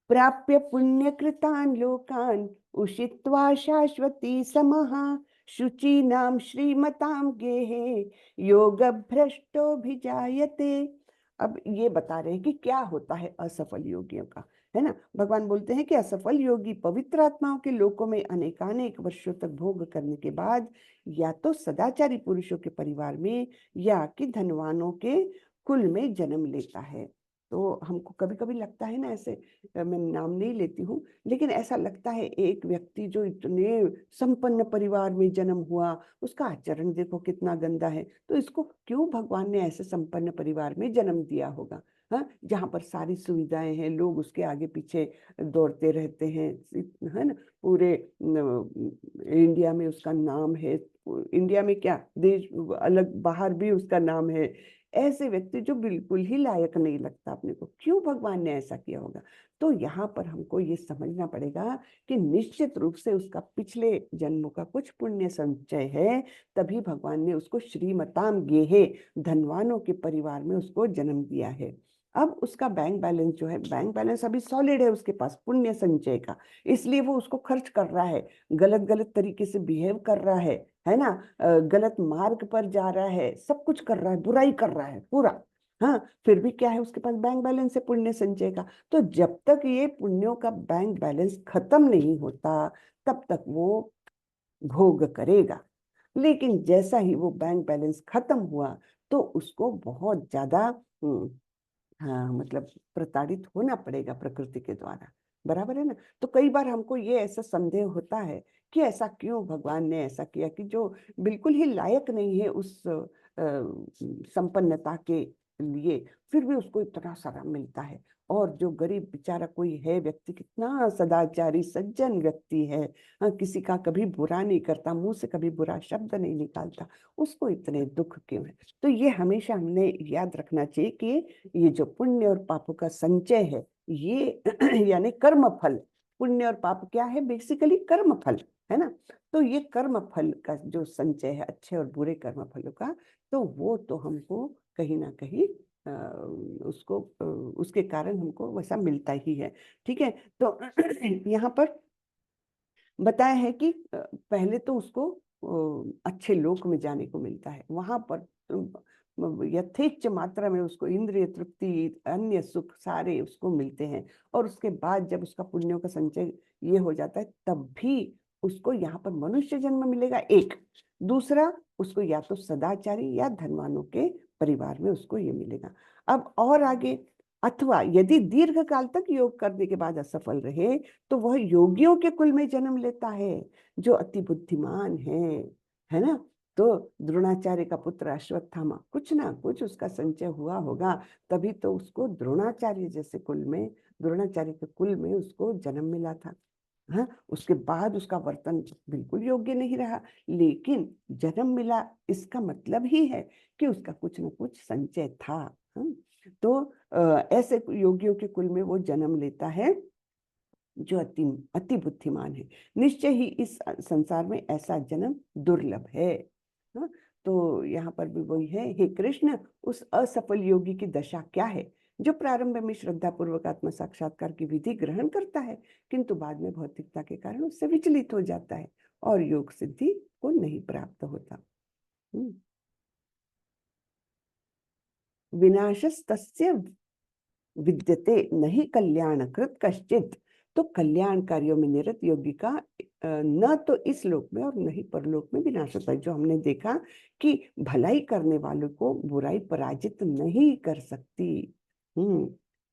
प्राप्य पुण्यकृतान् लोकान् उषित्वा शाश्वती समः, शुचीनां श्रीमतां गेहे योगभ्रष्टोऽभिजायते। अब ये बता रहे हैं कि क्या होता है असफल योगियों का, है ना। भगवान बोलते हैं कि असफल योगी पवित्र आत्माओं के लोकों में अनेकानेक वर्षों तक भोग करने के बाद या तो सदाचारी पुरुषों के परिवार में या कि धनवानों के कुल में जन्म लेता है। तो हमको कभी कभी लगता है ना, ऐसे मैं नाम नहीं लेती हूँ, लेकिन ऐसा लगता है एक व्यक्ति जो इतने संपन्न परिवार में जन्म हुआ, उसका आचरण देखो कितना गंदा है, तो इसको क्यों भगवान ने ऐसे संपन्न परिवार में जन्म दिया होगा? हाँ, जहाँ पर सारी सुविधाएं हैं, लोग उसके आगे पीछे दौड़ते रहते हैं, है ना। पूरे इंडिया में उसका नाम है, इंडिया में क्या देश अलग बाहर भी उसका नाम है। ऐसे व्यक्ति जो बिल्कुल ही लायक नहीं लगता अपने को, क्यों भगवान ने ऐसा किया होगा? तो यहाँ पर हमको ये समझना पड़ेगा कि निश्चित रूप से उसका पिछले जन्मों का कुछ पुण्य संचय है, तभी भगवान ने उसको श्रीमताम गेहे, धनवानों के परिवार में उसको जन्म दिया है। अब उसका बैंक बैलेंस जो है, बैंक बैलेंस अभी सॉलिड है उसके पास पुण्य संचय का, इसलिए वो उसको खर्च कर रहा है, गलत गलत तरीके से बिहेव कर रहा है ना, गलत मार्ग पर जा रहा है, सब कुछ कर रहा है, बुराई कर रहा है पूरा। हाँ, फिर भी क्या है, उसके पास बैंक बैलेंस है पुण्य संचय का। तो जब तक ये पुण्यों का बैंक बैलेंस खत्म नहीं होता तब तक वो भोग करेगा। लेकिन जैसा ही वो बैंक बैलेंस खत्म हुआ तो उसको बहुत ज्यादा हाँ, मतलब प्रताड़ित होना पड़ेगा प्रकृति के द्वारा। बराबर है ना। तो कई बार हमको ये ऐसा संदेह होता है कि ऐसा क्यों भगवान ने ऐसा किया कि जो बिल्कुल ही लायक नहीं है उस संपन्नता के लिए, फिर भी उसको इतना सारा मिलता है। और जो गरीब बेचारा कोई है व्यक्ति, कितना सदाचारी सज्जन व्यक्ति है, हाँ, किसी का कभी बुरा नहीं करता, मुंह से कभी बुरा शब्द नहीं निकालता, उसको इतने दुख क्यों है? तो ये हमेशा हमने याद रखना चाहिए कि ये जो पुण्य और पापों का संचय है, ये यानी कर्म फल, पुण्य और पाप क्या है? बेसिकली कर्म फल, है ना। तो ये कर्म फल का जो संचय है अच्छे और बुरे कर्म फलों का, तो वो तो हमको कहीं ना कहीं उसके कारण हमको वैसा मिलता ही है। ठीक है, तो यहाँ पर बताया है कि पहले तो उसको अच्छे लोक में जाने को मिलता है, वहां पर यथेच्छ मात्रा में उसको इंद्रिय तृप्ति, अन्य सुख सारे उसको मिलते हैं। और उसके बाद जब उसका पुण्यों का संचय ये हो जाता है, तब भी उसको यहाँ पर मनुष्य जन्म मिलेगा एक। दूसरा, उसको या तो सदाचारी या धनवानों के परिवार में उसको ये मिलेगा। अब और आगे, अथवा यदि दीर्घ काल तक योग करने के बाद असफल रहे, तो वह योगियों के कुल में जन्म लेता है, जो अति बुद्धिमान है ना। तो द्रोणाचार्य का पुत्र अश्वत्थामा, कुछ ना कुछ उसका संचय हुआ होगा, तभी तो उसको द्रोणाचार्य जैसे कुल में, द्रोणाचार्य के कुल में उसको जन्म मिला था। हाँ, उसके बाद उसका वर्तन बिल्कुल योग्य नहीं रहा, लेकिन जन्म मिला, इसका मतलब ही है कि उसका कुछ न कुछ संचय था। हाँ? तो ऐसे योगियों के कुल में वो जन्म लेता है जो अति अति बुद्धिमान है। निश्चय ही इस संसार में ऐसा जन्म दुर्लभ है। हाँ? तो यहाँ पर भी वही है, हे कृष्ण, उस असफल योगी की दशा क्या है, जो प्रारंभ में श्रद्धा पूर्वक आत्म साक्षात्कार की विधि ग्रहण करता है, किंतु बाद में भौतिकता के कारण उससे विचलित हो जाता है और योग सिद्धि को नहीं प्राप्त होता। विनाशस्तस्य विद्यते नहीं कल्याणकृत कश्चित। तो कल्याण कार्यों में निरत योगी का न तो इस लोक में और न ही परलोक में विनाश होता है। जो हमने देखा कि भलाई करने वालों को बुराई पराजित नहीं कर सकती।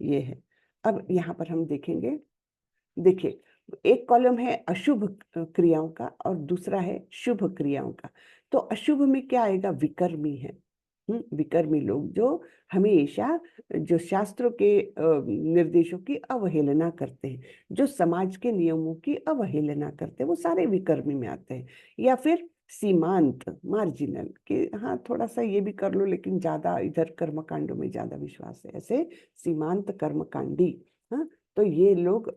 ये है। अब यहाँ पर हम देखेंगे, देखिए, एक कॉलम है अशुभ क्रियाओं का और दूसरा है शुभ क्रियाओं का। तो अशुभ में क्या आएगा? विकर्मी है। विकर्मी लोग जो हमेशा जो शास्त्रों के निर्देशों की अवहेलना करते हैं, जो समाज के नियमों की अवहेलना करते हैं, वो सारे विकर्मी में आते हैं। या फिर सीमांत, मार्जिनल, कि हाँ थोड़ा सा ये भी कर लो लेकिन ज्यादा इधर कर्मकांडों में ज्यादा विश्वास है, ऐसे सीमांत कर्मकांडी। हाँ, तो ये लोग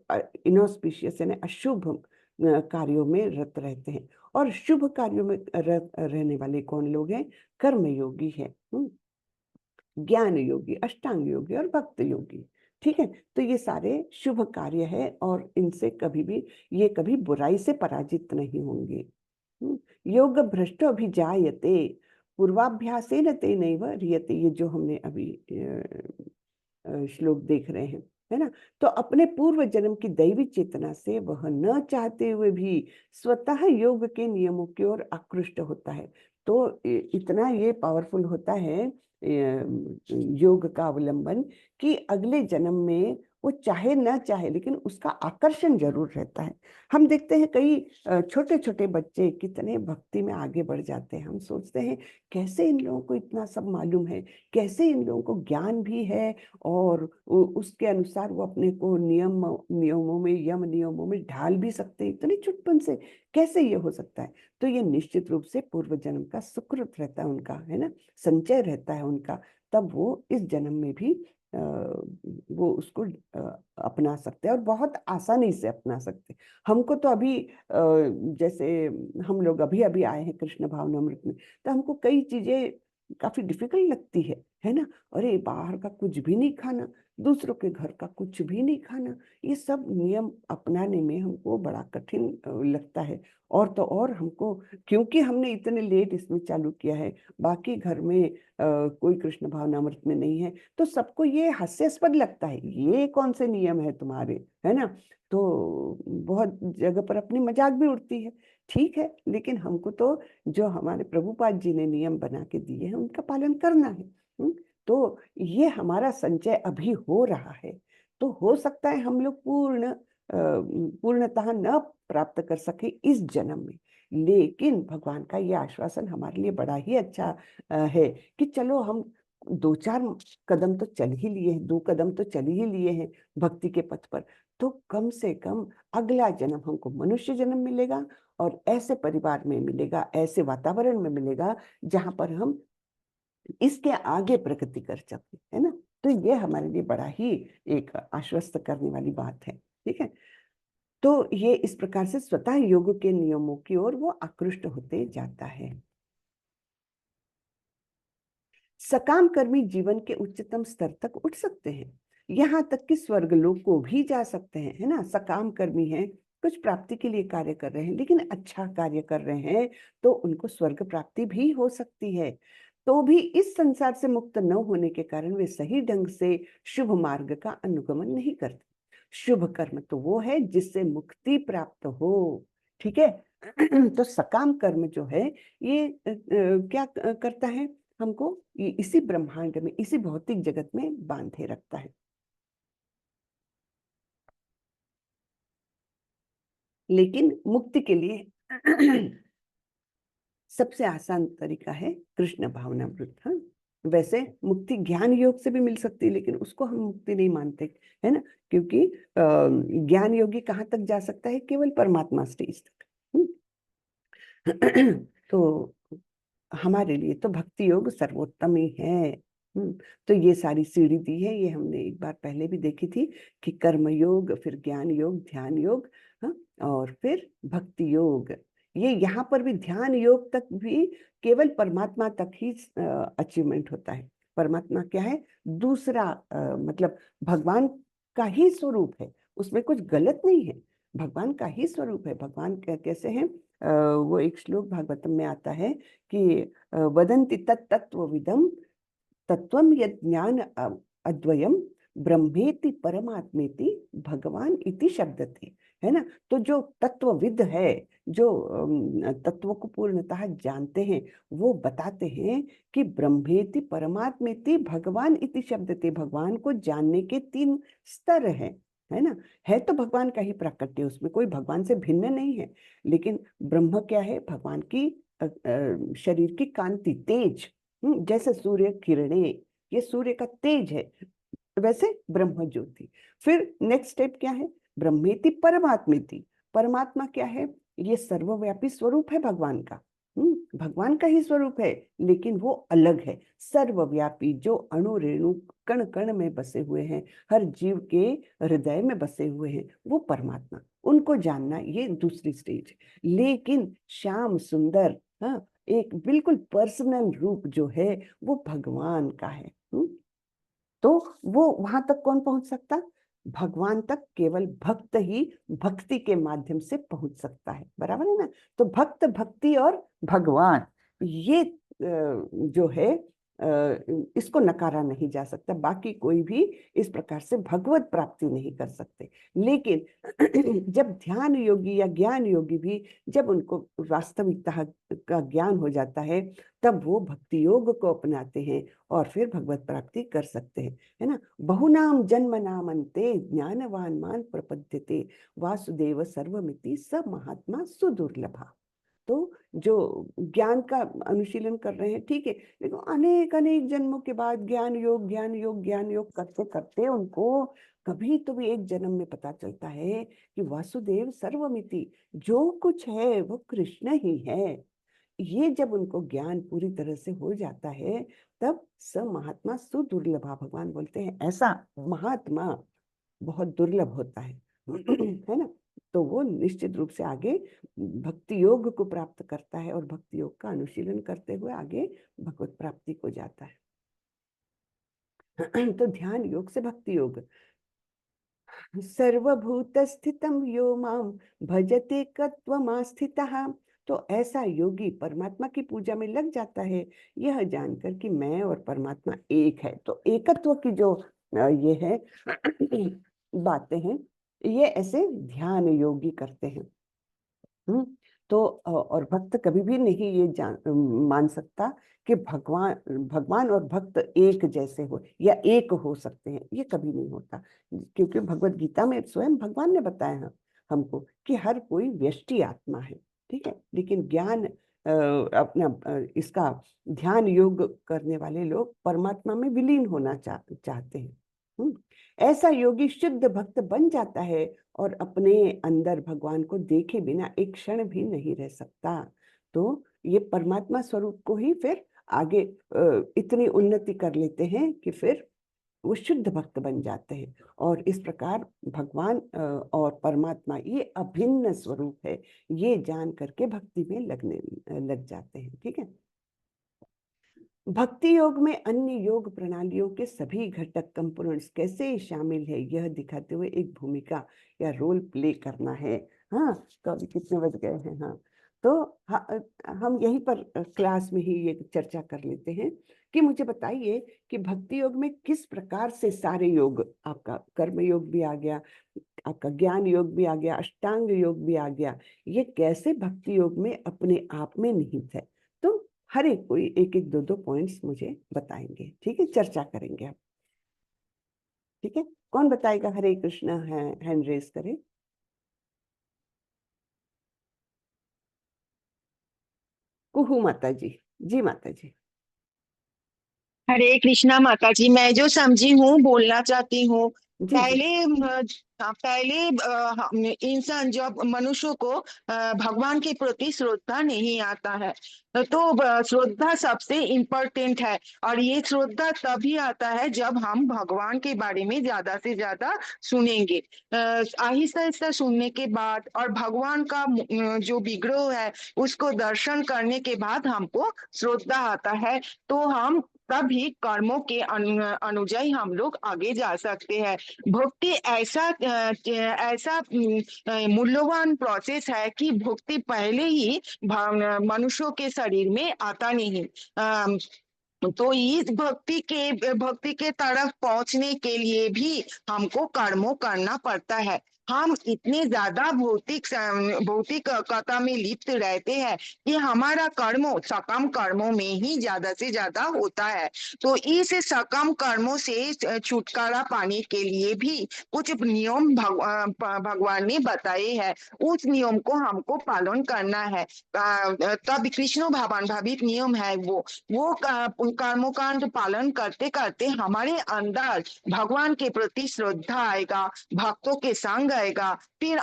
इनऑस्पिशियस यानी अशुभ कार्यों में रत रहते हैं। और शुभ कार्यों में रहने वाले कौन लोग हैं? कर्म योगी है, ज्ञान योगी, अष्टांग योगी और भक्त योगी। ठीक है, तो ये सारे शुभ कार्य है और इनसे कभी भी ये कभी बुराई से पराजित नहीं होंगे। योग भ्रष्ट अभिजायते पूर्वाभ्यासेन तेनैव ह्रियते, ये जो हमने अभी श्लोक देख रहे हैं, है ना। तो अपने पूर्व जन्म की दैवी चेतना से वह न चाहते हुए भी स्वतः योग के नियमों की ओर आकृष्ट होता है। तो इतना ये पावरफुल होता है योग का अवलंबन, कि अगले जन्म में वो चाहे ना चाहे लेकिन उसका आकर्षण जरूर रहता है। हम देखते हैं कई छोटे छोटे बच्चे कितने भक्ति में आगे बढ़ जाते हैं। हम सोचते हैं कैसे इन लोगों को इतना सब मालूम है, कैसे इन लोगों को ज्ञान भी है और उसके अनुसार वो अपने को नियमों में, यम नियमों में ढाल भी सकते हैं, इतने चुटपन से कैसे ये हो सकता है? तो ये निश्चित रूप से पूर्व जन्म का सुकृत रहता है उनका, है ना, संचय रहता है उनका। तब वो इस जन्म में भी वो उसको अपना सकते हैं और बहुत आसानी से अपना सकते हैं। हमको तो अभी जैसे हम लोग अभी अभी आए हैं कृष्ण भावनामृत में, तो हमको कई चीजें काफी डिफिकल्ट लगती है ना। अरे बाहर का कुछ भी नहीं खाना, दूसरों के घर का कुछ भी नहीं खाना, ये सब नियम अपनाने में हमको बड़ा कठिन लगता है। और तो और हमको, क्योंकि हमने इतने लेट इसमें चालू किया है, बाकी घर में कोई कृष्ण भावनामृत में नहीं है, तो सबको ये हास्यास्पद लगता है, ये कौन से नियम है तुम्हारे, है ना। तो बहुत जगह पर अपनी मजाक भी उड़ती है। ठीक है, लेकिन हमको तो जो हमारे प्रभुपाद जी ने नियम बना के दिए हैं उनका पालन करना है। तो ये हमारा संचय अभी हो रहा है। तो हो सकता है हम लोग पूर्णतः न प्राप्त कर सके इस जन्म में, लेकिन भगवान का ये आश्वासन हमारे लिए बड़ा ही अच्छा है कि चलो हम 2-4 कदम तो चल ही लिए हैं, 2 कदम तो चल ही लिए हैं भक्ति के पथ पर। तो कम से कम अगला जन्म हमको मनुष्य जन्म मिलेगा और ऐसे परिवार में मिलेगा, ऐसे वातावरण में मिलेगा जहां पर हम इसके आगे प्रगति कर सकते, है ना। तो ये हमारे लिए बड़ा ही एक आश्वस्त करने वाली बात है। ठीक है, तो ये इस प्रकार से स्वतः योग के नियमों की ओर वो आकृष्ट होते जाता है। सकाम कर्मी जीवन के उच्चतम स्तर तक उठ सकते हैं, यहाँ तक कि स्वर्गलोक को भी जा सकते हैं, है ना। सकाम कर्मी हैं, कुछ प्राप्ति के लिए कार्य कर रहे हैं, लेकिन अच्छा कार्य कर रहे हैं, तो उनको स्वर्ग प्राप्ति भी हो सकती है। तो भी इस संसार से मुक्त न होने के कारण वे सही ढंग से शुभ मार्ग का अनुगमन नहीं करते। शुभ कर्म तो वो है जिससे मुक्ति प्राप्त हो, ठीक है। तो सकाम कर्म जो है ये क्या करता है, हमको इसी ब्रह्मांड में, इसी भौतिक जगत में बांधे रखता है। लेकिन मुक्ति के लिए सबसे आसान तरीका है कृष्ण भावनामृत। हाँ, वैसे मुक्ति ज्ञान योग से भी मिल सकती है, लेकिन उसको हम मुक्ति नहीं मानते, है ना। क्योंकि ज्ञान योगी कहाँ तक जा सकता है, केवल परमात्मा स्टेज तक। तो हमारे लिए तो भक्ति योग सर्वोत्तम ही है। तो ये सारी सीढ़ी दी है, ये हमने एक बार पहले भी देखी थी कि कर्म योग, फिर ज्ञान योग, ध्यान योग, हाँ, और फिर भक्ति योग। ये यहाँ पर भी ध्यान योग तक भी केवल परमात्मा तक ही अचीवमेंट होता है। परमात्मा क्या है, दूसरा मतलब भगवान का ही स्वरूप है, उसमें कुछ गलत नहीं है, भगवान का ही स्वरूप है। भगवान कैसे हैं, वो एक श्लोक भागवतम में आता है कि वदन्ति तत्तत्त्वविदं तत्त्वं यत् ज्ञान अद्वयम ब्रह्मेति परमात्मेति भगवान इति शब्दते, है ना। तो जो तत्वविद है, जो तत्व को पूर्णतः जानते हैं, वो बताते हैं कि ब्रह्मेति परमात्मेति भगवान इति शब्दते, भगवान को जानने के 3 स्तर हैं, है ना। है तो भगवान का ही प्राकट्य, उसमें कोई भगवान से भिन्न नहीं है। लेकिन ब्रह्म क्या है, भगवान की शरीर की कांति, तेज, जैसे सूर्य किरणें, ये सूर्य का तेज है, वैसे ब्रह्म ज्योति। फिर नेक्स्ट स्टेप क्या है, ब्रह्मेति परमात्मेति, परमात्मा क्या है, ये सर्वव्यापी स्वरूप है भगवान का। भगवान का ही स्वरूप है, लेकिन वो अलग है, सर्वव्यापी, जो अणु रेणु कण कण में बसे हुए हैं, हर जीव के हृदय में बसे हुए हैं, वो परमात्मा। उनको जानना ये दूसरी स्टेज। लेकिन श्याम सुंदर, हाँ, एक बिल्कुल पर्सनल रूप जो है वो भगवान का है। तो वो वहां तक कौन पहुंच सकता, भगवान तक केवल भक्त ही भक्ति के माध्यम से पहुंच सकता है, बराबर है ना। तो भक्त, भक्ति और भगवान, ये जो है इसको नकारा नहीं जा सकता। बाकी कोई भी इस प्रकार से भगवत प्राप्ति नहीं कर सकते। लेकिन जब ध्यान योगी या ज्ञान योगी भी, जब उनको वास्तविकता का ज्ञान हो जाता है, तब वो भक्ति योग को अपनाते हैं और फिर भगवत प्राप्ति कर सकते हैं, है ना। बहुनाम जन्म नामन्ते ज्ञानवान मान प्रपद्यते वासुदेव सर्वमिति स महात्मा सुदुर्लभा। तो जो ज्ञान का अनुशीलन कर रहे हैं, ठीक है, लेकिन अनेक अनेक जन्मों के बाद ज्ञान योग, ज्ञान योग, ज्ञान योग करते करते उनको कभी तो भी एक जन्म में पता चलता है कि वासुदेव सर्वमिति, जो कुछ है वो कृष्ण ही है। ये जब उनको ज्ञान पूरी तरह से हो जाता है, तब स महात्मा सुदुर्लभा, भगवान बोलते हैं ऐसा महात्मा बहुत दुर्लभ होता है है ना। तो वो निश्चित रूप से आगे भक्ति योग को प्राप्त करता है और भक्ति योग का अनुशीलन करते हुए आगे भगवत प्राप्ति को जाता है। तो ध्यान योग से भक्ति योग, सर्वभूत स्थितम यो माम भजते कत्वमास्थितः। तो ऐसा योगी परमात्मा की पूजा में लग जाता है, यह जानकर कि मैं और परमात्मा एक है। तो एकत्व की जो ये है बातें हैं, ये ऐसे ध्यान योगी करते हैं। तो और भक्त कभी भी नहीं ये मान सकता कि भगवान भगवान और भक्त एक जैसे हो या एक हो सकते हैं, ये कभी नहीं होता। क्योंकि भगवत गीता में स्वयं भगवान ने बताया है हमको कि हर कोई व्यष्टि आत्मा है, ठीक है। लेकिन ज्ञान अपना इसका ध्यान योग करने वाले लोग परमात्मा में विलीन होना चाहते हैं। ऐसा योगी शुद्ध भक्त बन जाता है और अपने अंदर भगवान को देखे बिना एक क्षण भी नहीं रह सकता। तो ये परमात्मा स्वरूप को ही फिर आगे इतनी उन्नति कर लेते हैं कि फिर वो शुद्ध भक्त बन जाते हैं। और इस प्रकार भगवान और परमात्मा ये अभिन्न स्वरूप है, ये जान करके भक्ति में लगने लग जाते हैं। ठीक है। भक्ति योग में अन्य योग प्रणालियों के सभी घटक कंपोनेंट्स कैसे शामिल है, यह दिखाते हुए एक भूमिका या रोल प्ले करना है। हाँ, तो अभी कितने बज गए हैं? हाँ, तो हम यहीं पर क्लास में ही ये चर्चा कर लेते हैं कि मुझे बताइए कि भक्ति योग में किस प्रकार से सारे योग, आपका कर्म योग भी आ गया, आपका ज्ञान योग भी आ गया, अष्टांग योग भी आ गया, ये कैसे भक्ति योग में अपने आप में निहित है। तो हर एक कोई एक एक दो दो पॉइंट्स मुझे बताएंगे। ठीक है, चर्चा करेंगे अब। ठीक है, कौन बताएगा? हरे कृष्ण है, हैंड रेस करे। कुहू माता जी। जी माता जी। हरे कृष्णा माता जी। मैं जो समझी हूँ बोलना चाहती हूँ। जी जी। पहले इंसान जब मनुष्य को भगवान के प्रति श्रद्धा नहीं आता है, तो श्रद्धा सबसे इम्पोर्टेंट है। और ये श्रद्धा तभी आता है जब हम भगवान के बारे में ज्यादा से ज्यादा सुनेंगे। आहिस्ता आहिस्ता सुनने के बाद और भगवान का जो विग्रह है उसको दर्शन करने के बाद हमको श्रद्धा आता है। तो हम तभी कर्मों के अनुଯାयी हम लोग आगे जा सकते हैं। भक्ति ऐसा मूल्यवान प्रोसेस है कि भक्ति पहले ही मनुष्यों के शरीर में आता नहीं। तो इस भक्ति के तरफ पहुंचने के लिए भी हमको कर्मों करना पड़ता है। हम इतने ज्यादा भौतिकता में लिप्त रहते हैं कि हमारा कर्मों सकम कर्मों में ही ज्यादा से ज्यादा होता है। तो इस सकम कर्मों से छुटकारा पाने के लिए भी कुछ नियम भगवान ने बताए हैं। उस नियम को हमको पालन करना है। तब कृष्ण भगवान भावित नियम है वो कर्मकांड पालन करते करते हमारे अंदर भगवान के प्रति श्रद्धा आएगा, भक्तों के संग आएगा। फिर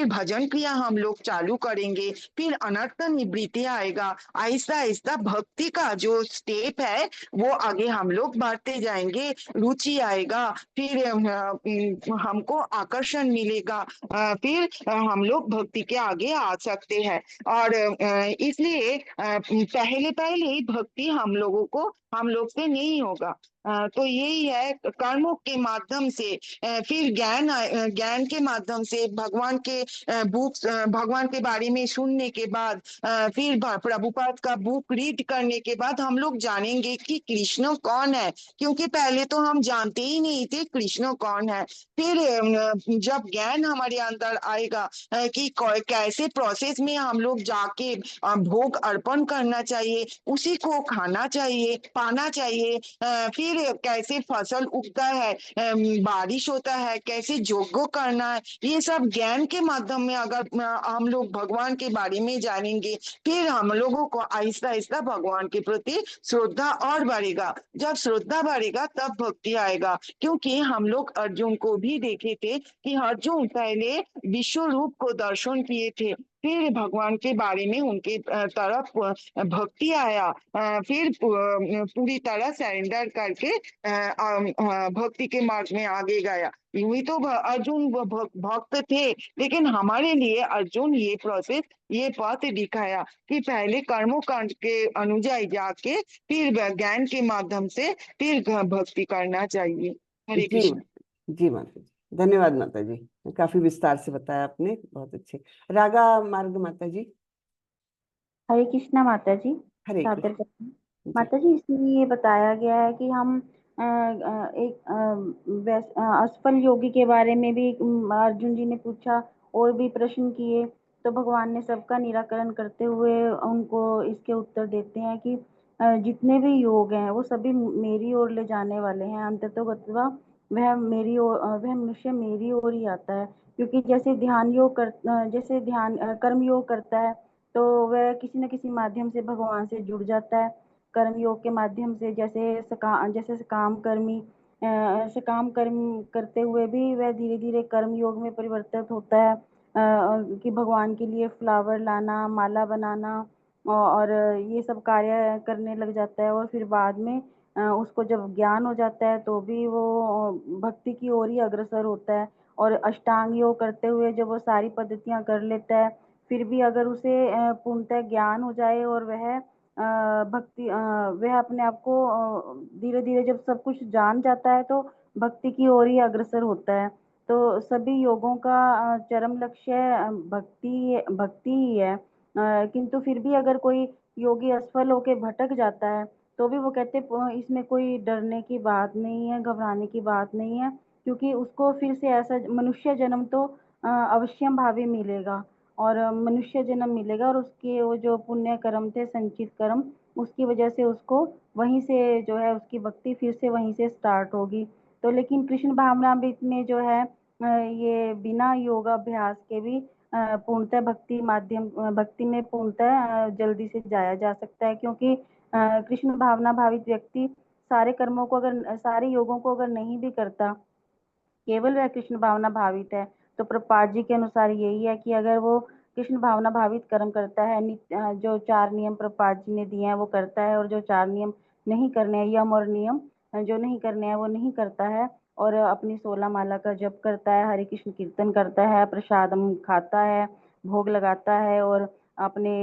भजन क्रिया हम लोग चालू करेंगे, फिर अनर्थ निवृत्ति आएगा। आहिस्ता आहिस्ता भक्ति का जो स्टेप है वो आगे हम लोग बढ़ते जाएंगे, रुचि आएगा, फिर हमको आकर्षण मिलेगा। फिर हम लोग भक्ति के आगे आ सकते हैं। और इसलिए पहले पहले ही भक्ति हम लोग से नहीं होगा। तो यही है, कर्मों के माध्यम से फिर ज्ञान के माध्यम से भगवान के बुक भगवान के बारे में सुनने के बाद फिर प्रभुपाद का बुक रीड करने के बाद हम लोग जानेंगे कि कृष्ण कौन है। क्योंकि पहले तो हम जानते ही नहीं थे कृष्ण कौन है। फिर जब ज्ञान हमारे अंदर आएगा कि कैसे प्रोसेस में हम लोग जाके भोग अर्पण करना चाहिए, उसी को खाना चाहिए, पाना चाहिए। फिर कैसे फसल उगता है, बारिश होता है, कैसे यज्ञ करना है, ये सब ज्ञान के माध्यम में अगर हम लोग भगवान के बारे में जानेंगे, फिर हम लोगों को आहिस्ता आहिस्ता भगवान के प्रति श्रद्धा और बढ़ेगा। जब श्रद्धा बढ़ेगा तब भक्ति आएगा। क्योंकि हम लोग अर्जुन को भी देखे थे कि अर्जुन पहले विश्व रूप को दर्शन किए थे, फिर भगवान के बारे में उनके तरफ भक्ति आया। फिर पूरी तरह सरेंडर करके भक्ति के मार्ग में आगे गया। यूं ही तो अर्जुन भक्त थे, लेकिन हमारे लिए अर्जुन ये प्रोसेस, ये पथ दिखाया कि पहले कर्मों कांड के अनुजाई जाके फिर ज्ञान के माध्यम से फिर भक्ति करना चाहिए। हरे जी कृष्ण। जी माता जी, धन्यवाद माता जी, काफी विस्तार से बताया आपने, बहुत अच्छे। रागा मार्ग माता जी। हरे कृष्णा माता जी। हरे सादर कृष्ण। करते हैं। जी माता जी, इसमें ये बताया गया है कि हम एक असफल योगी के बारे में भी अर्जुन जी ने पूछा और भी प्रश्न किए। तो भगवान ने सबका निराकरण करते हुए उनको इसके उत्तर देते हैं कि जितने भी योग हैं वो सभी मेरी ओर ले जाने वाले हैं। अंततोगत्वा वह मनुष्य मेरी ओर ही आता है। क्योंकि जैसे ध्यान कर्म योग करता है तो वह किसी न किसी माध्यम से भगवान से जुड़ जाता है। कर्म योग के माध्यम से जैसे सकाम कर्म करते हुए भी वह धीरे धीरे कर्म योग में परिवर्तित होता है। कि भगवान के लिए फ्लावर लाना, माला बनाना और ये सब कार्य करने लग जाता है। और फिर बाद में उसको जब ज्ञान हो जाता है तो भी वो भक्ति की ओर ही अग्रसर होता है। और अष्टांग योग करते हुए जब वो सारी पद्धतियां कर लेता है, फिर भी अगर उसे पूर्णतः ज्ञान हो जाए और वह अपने आप को धीरे धीरे जब सब कुछ जान जाता है तो भक्ति की ओर ही अग्रसर होता है। तो सभी योगों का चरम लक्ष्य भक्ति भक्ति ही है। किंतु फिर भी अगर कोई योगी असफल होके भटक जाता है तो भी वो कहते इसमें कोई डरने की बात नहीं है, घबराने की बात नहीं है, क्योंकि उसको फिर से ऐसा मनुष्य जन्म तो अवश्यम भावी मिलेगा। और मनुष्य जन्म मिलेगा और उसके वो जो पुण्य कर्म थे, संचित कर्म, उसकी वजह से उसको वहीं से जो है उसकी भक्ति फिर से वहीं से स्टार्ट होगी। तो लेकिन कृष्ण भावनामृत में जो है ये बिना योगाभ्यास के भी पूर्णतः भक्ति में पूर्णतः जल्दी से जाया जा सकता है, क्योंकि कृष्ण भावना भावित व्यक्ति सारे योगों को अगर नहीं भी करता, केवल वह कृष्ण भावना भावित है, तो प्रभुपाद जी के अनुसार यही है कि अगर वो कृष्ण भावना भावित कर्म करता है, जो 4 नियम प्रभुपाद जी ने दिए हैं वो करता है, और जो 4 नियम नहीं करने हैं, यम और नियम जो नहीं करने हैं वो नहीं करता है, और अपनी 16 माला का जप करता है, हरे कृष्ण कीर्तन करता है, प्रसादम खाता है, भोग लगाता है, और अपने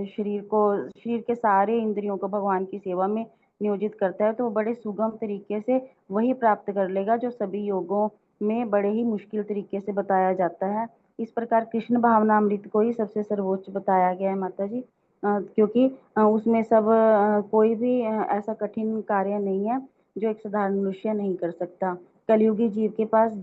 शरीर के सारे इंद्रियों को भगवान की सेवा में नियोजित करता है, तो वो बड़े सुगम तरीके से वही प्राप्त कर लेगा जो सभी योगों में बड़े ही मुश्किल तरीके से बताया जाता है। इस प्रकार कृष्ण भावनामृत को ही सबसे सर्वोच्च बताया गया है माता जी, क्योंकि उसमें कोई भी ऐसा कठिन कार्य नहीं है जो एक साधारण मनुष्य नहीं कर सकता। कलयुगी जीव के पास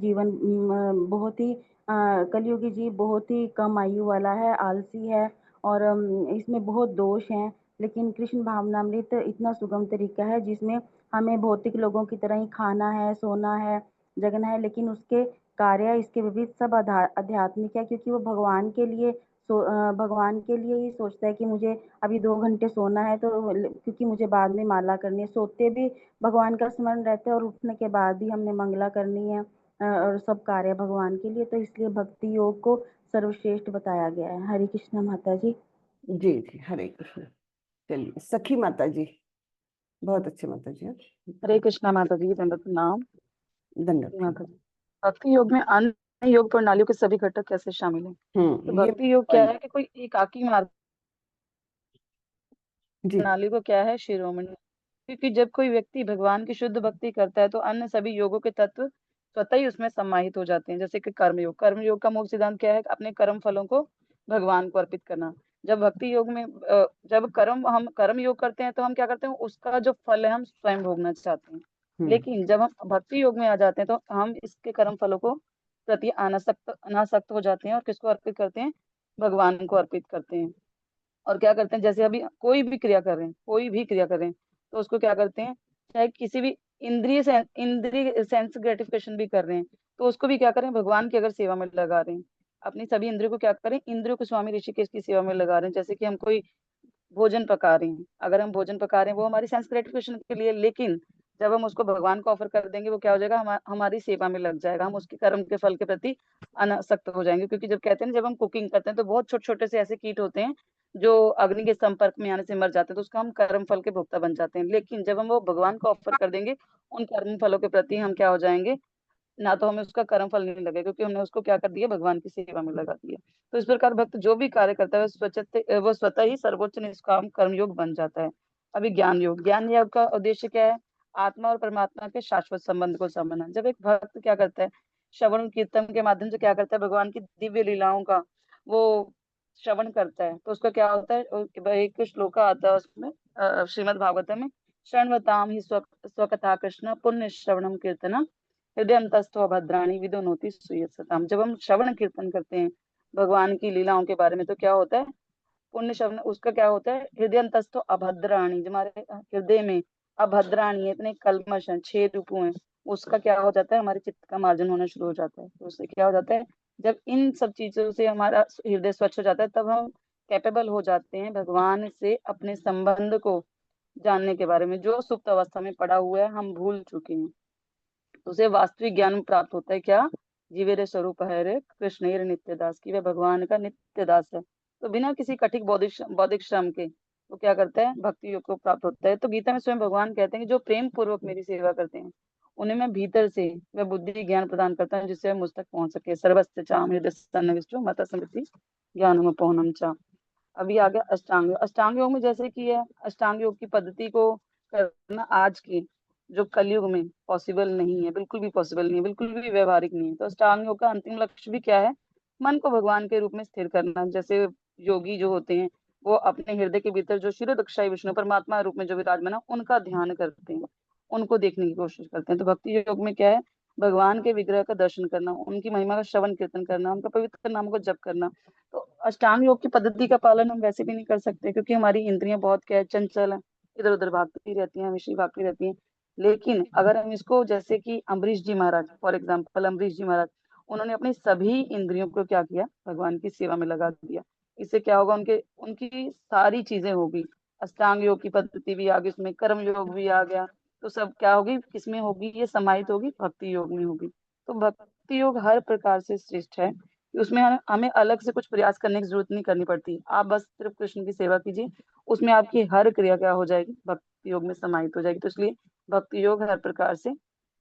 कलयुगी जीव बहुत ही कम आयु वाला है, आलसी है, और इसमें बहुत दोष हैं। लेकिन कृष्ण भावनामृत इतना सुगम तरीका है जिसमें हमें भौतिक लोगों की तरह ही खाना है, सोना है, जगना है, लेकिन उसके कार्य इसके विपरीत सब आध्यात्मिक है, क्योंकि वो भगवान के लिए ही सोचता है कि मुझे अभी 2 घंटे सोना है, तो क्योंकि मुझे बाद में माला करनी है। सोते भी भगवान का स्मरण रहता है और उठने के बाद भी हमने मंगला करनी है, और सब कार्य भगवान के लिए, तो इसलिए भक्ति योग को सर्वश्रेष्ठ बताया गया है। हरे कृष्णा माता जी। जी जी, हरे कृष्ण। चलिए सखी माता जी, बहुत अच्छे माता जी। हरे कृष्णा माता जी, दंडवत प्रणाम धन्यवाद। माता जी। भक्ति योग में अन्य योग प्रणालियों के सभी घटक कैसे शामिल हैं? तो ये भक्ति योग क्या है कि कोई एकाकी मार्ग जी प्रणाली को क्या है शिरोमणि, क्योंकि जब कोई व्यक्ति भगवान की शुद्ध भक्ति करता है तो अन्य सभी योगों के तत्व स्वतः ही उसमें समाहित हो जाते हैं। जैसे कि कर्म योग का मूल सिद्धांत क्या है? अपने कर्म फलों को भगवान को अर्पित करना। जब भक्ति योग में जब हम कर्म योग करते हैं तो हम क्या करते हैं, उसका जो फल है हम स्वयं भोगना चाहते हैं। लेकिन जब हम भक्ति योग में आ जाते हैं तो हम इसके कर्म फलों को प्रति अनासक्त हो जाते हैं और किसको अर्पित करते हैं? भगवान को अर्पित करते हैं। और क्या करते हैं, जैसे अभी कोई भी क्रिया कर रहे हैं तो उसको क्या करते हैं, चाहे किसी भी इंद्रिय सेंस ग्रेटिफिकेशन भी कर रहे हैं तो उसको भी क्या करें, भगवान की अगर सेवा में लगा रहे हैं, अपनी सभी इंद्रियों को क्या करें, इंद्रियों को स्वामी ऋषिकेश की सेवा में लगा रहे हैं। जैसे कि हम कोई भोजन पका रहे हैं, अगर हम भोजन पका रहे हैं वो हमारी सेंस ग्रेटिफिकेशन के लिए, लेकिन जब हम उसको भगवान को ऑफर कर देंगे वो क्या हो जाएगा, हमारी सेवा में लग जाएगा, हम उसके कर्म के फल के प्रति अनासक्त हो जाएंगे। क्योंकि जब कहते हैं जब हम कुकिंग करते हैं तो बहुत छोटे छोटे से ऐसे कीट होते हैं जो अग्नि के संपर्क में आने से मर जाते हैं, तो उसका हम कर्म फल के भोक्ता बन जाते हैं। लेकिन जब हम वो भगवान को ऑफर कर देंगे, उन कर्म फलों के प्रति हम क्या हो जाएंगे, ना तो हमें उसका कर्म फल नहीं लगेगा क्योंकि हमने उसको क्या कर दिया, भगवान की सेवा में लगा दिया। तो इस प्रकार भक्त जो भी कार्य करता है वो स्वतः ही सर्वोच्च निष्काम कर्मयोग बन जाता है। अभी ज्ञान योग का उद्देश्य क्या है? आत्मा और परमात्मा के शाश्वत संबंध को समझना। जब एक भक्त क्या करता है, श्रवण कीर्तन के माध्यम से क्या करता है, भगवान की दिव्य लीलाओं का वो श्रवण करता है, तो उसका क्या होता है, एक श्लोक आता है उसमें श्रीमद् भागवतम में, शृण्वताम ही स्वकथा कृष्ण पुण्य श्रवणम कीर्तनम हृदयंतस्थो भद्राणी विदुनोति सूयसताम। जब हम श्रवण कीर्तन करते हैं भगवान की लीलाओं के बारे में तो क्या होता है, पुण्य श्रवण, उसका क्या होता है, हृदयंतस्थो अभद्राणी, जो हमारे हृदय में अभद्राणी इतने कल्मश हैं, 6 रूपों हैं, उसका क्या हो जाता है, हमारे चित्त का मार्जन होना शुरू हो जाता है। तो उससे क्या हो जाता है, जब इन सब चीजों से हमारा हृदय स्वच्छ हो जाता है तब हम कैपेबल हो जाते हैं भगवान से अपने संबंध को जानने के बारे में। जो सुप्त अवस्था में पड़ा हुआ है हम भूल चुके हैं, उसे वास्तविक ज्ञान प्राप्त होता है। क्या? जीवेर स्वरूप है रे कृष्ण नित्य दास, की वह भगवान का नित्य दास है। तो बिना किसी कठिन बौद्धिक श्रम के वो क्या करता है, भक्ति योग को प्राप्त होता है। तो गीता में स्वयं भगवान कहते हैं कि जो प्रेम पूर्वक मेरी सेवा करते हैं उन्हें मैं भीतर से वह बुद्धि ज्ञान प्रदान करता हूँ जिससे वह मुझ तक पहुंच सके। सर्वस्य चाम हृदय सन्निविष्टो मत स्मृति ज्ञानम पौनम चा। अभी आ गया अष्टांग योग। अष्टांग योग में जैसे कि है, अष्टांग योग की पद्धति को करना आज की जो कलयुग में पॉसिबल नहीं है, बिल्कुल भी पॉसिबल नहीं है, बिल्कुल भी व्यवहारिक नहीं है। तो अष्टांग योग का अंतिम लक्ष्य भी क्या है, मन को भगवान के रूप में स्थिर करना। जैसे योगी जो होते हैं वो अपने हृदय के भीतर जो शिरोदक्षाई विष्णु परमात्मा रूप में जो विराजमान है उनका ध्यान करते हैं, उनको देखने की कोशिश करते हैं। तो भक्ति योग में क्या है, भगवान के विग्रह का दर्शन करना, उनकी महिमा का श्रवण कीर्तन करना, उनका पवित्र नाम को जप करना। तो अष्टांग योग की पद्धति का पालन हम वैसे भी नहीं कर सकते क्योंकि हमारी इंद्रियां बहुत क्या है, चंचल है, इधर उधर भागती रहती हैं, हमेशा ही भागती रहती हैं। लेकिन अगर हम इसको, जैसे कि अम्बरीश जी महाराज, फॉर एग्जाम्पल अम्बरीश जी महाराज, उन्होंने अपनी सभी इंद्रियों को क्या किया, भगवान की सेवा में लगा दिया। इससे क्या होगा, उनके उनकी सारी चीजें होगी। अष्टांग योग की पद्धति भी आ गई, उसमें कर्म योग भी आ गया। तो सब क्या होगी, किसमें होगी, ये समाहित होगी, भक्ति योग में होगी। तो भक्ति योग हर प्रकार से श्रेष्ठ है। उसमें हमें अलग से कुछ प्रयास करने की जरूरत नहीं करनी पड़ती। आप बस सिर्फ कृष्ण की सेवा कीजिए, उसमें आपकी हर क्रिया क्या हो जाएगी, भक्ति योग में समाहित हो जाएगी। तो इसलिए भक्ति योग हर प्रकार से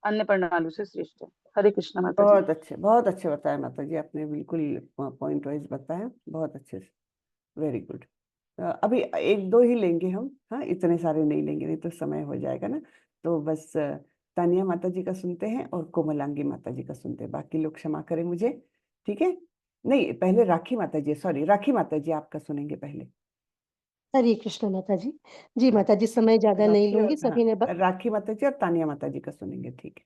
अन्य प्रणालियों से श्रेष्ठ है। हरे कृष्ण माता जी। बहुत अच्छे बताया माता जी, आपने बिल्कुल पॉइंट वाइज बताया, बहुत अच्छे से, वेरी गुड। अभी एक दो ही लेंगे हम, हाँ इतने सारे नहीं लेंगे, नहीं तो समय हो जाएगा ना। तो बस तानिया माता जी का सुनते हैं और कोमलांगी माता जी का सुनते हैं, बाकी लोग क्षमा करें मुझे, ठीक है। नहीं, पहले राखी माता जी, सॉरी राखी माता जी आपका सुनेंगे पहले। हरे कृष्ण माता जी। जी माता जी, समय ज्यादा नहीं राखी लूंगी, और सभी ने राखी माता जी और तानिया माता जी का सुनेंगे, ठीक है।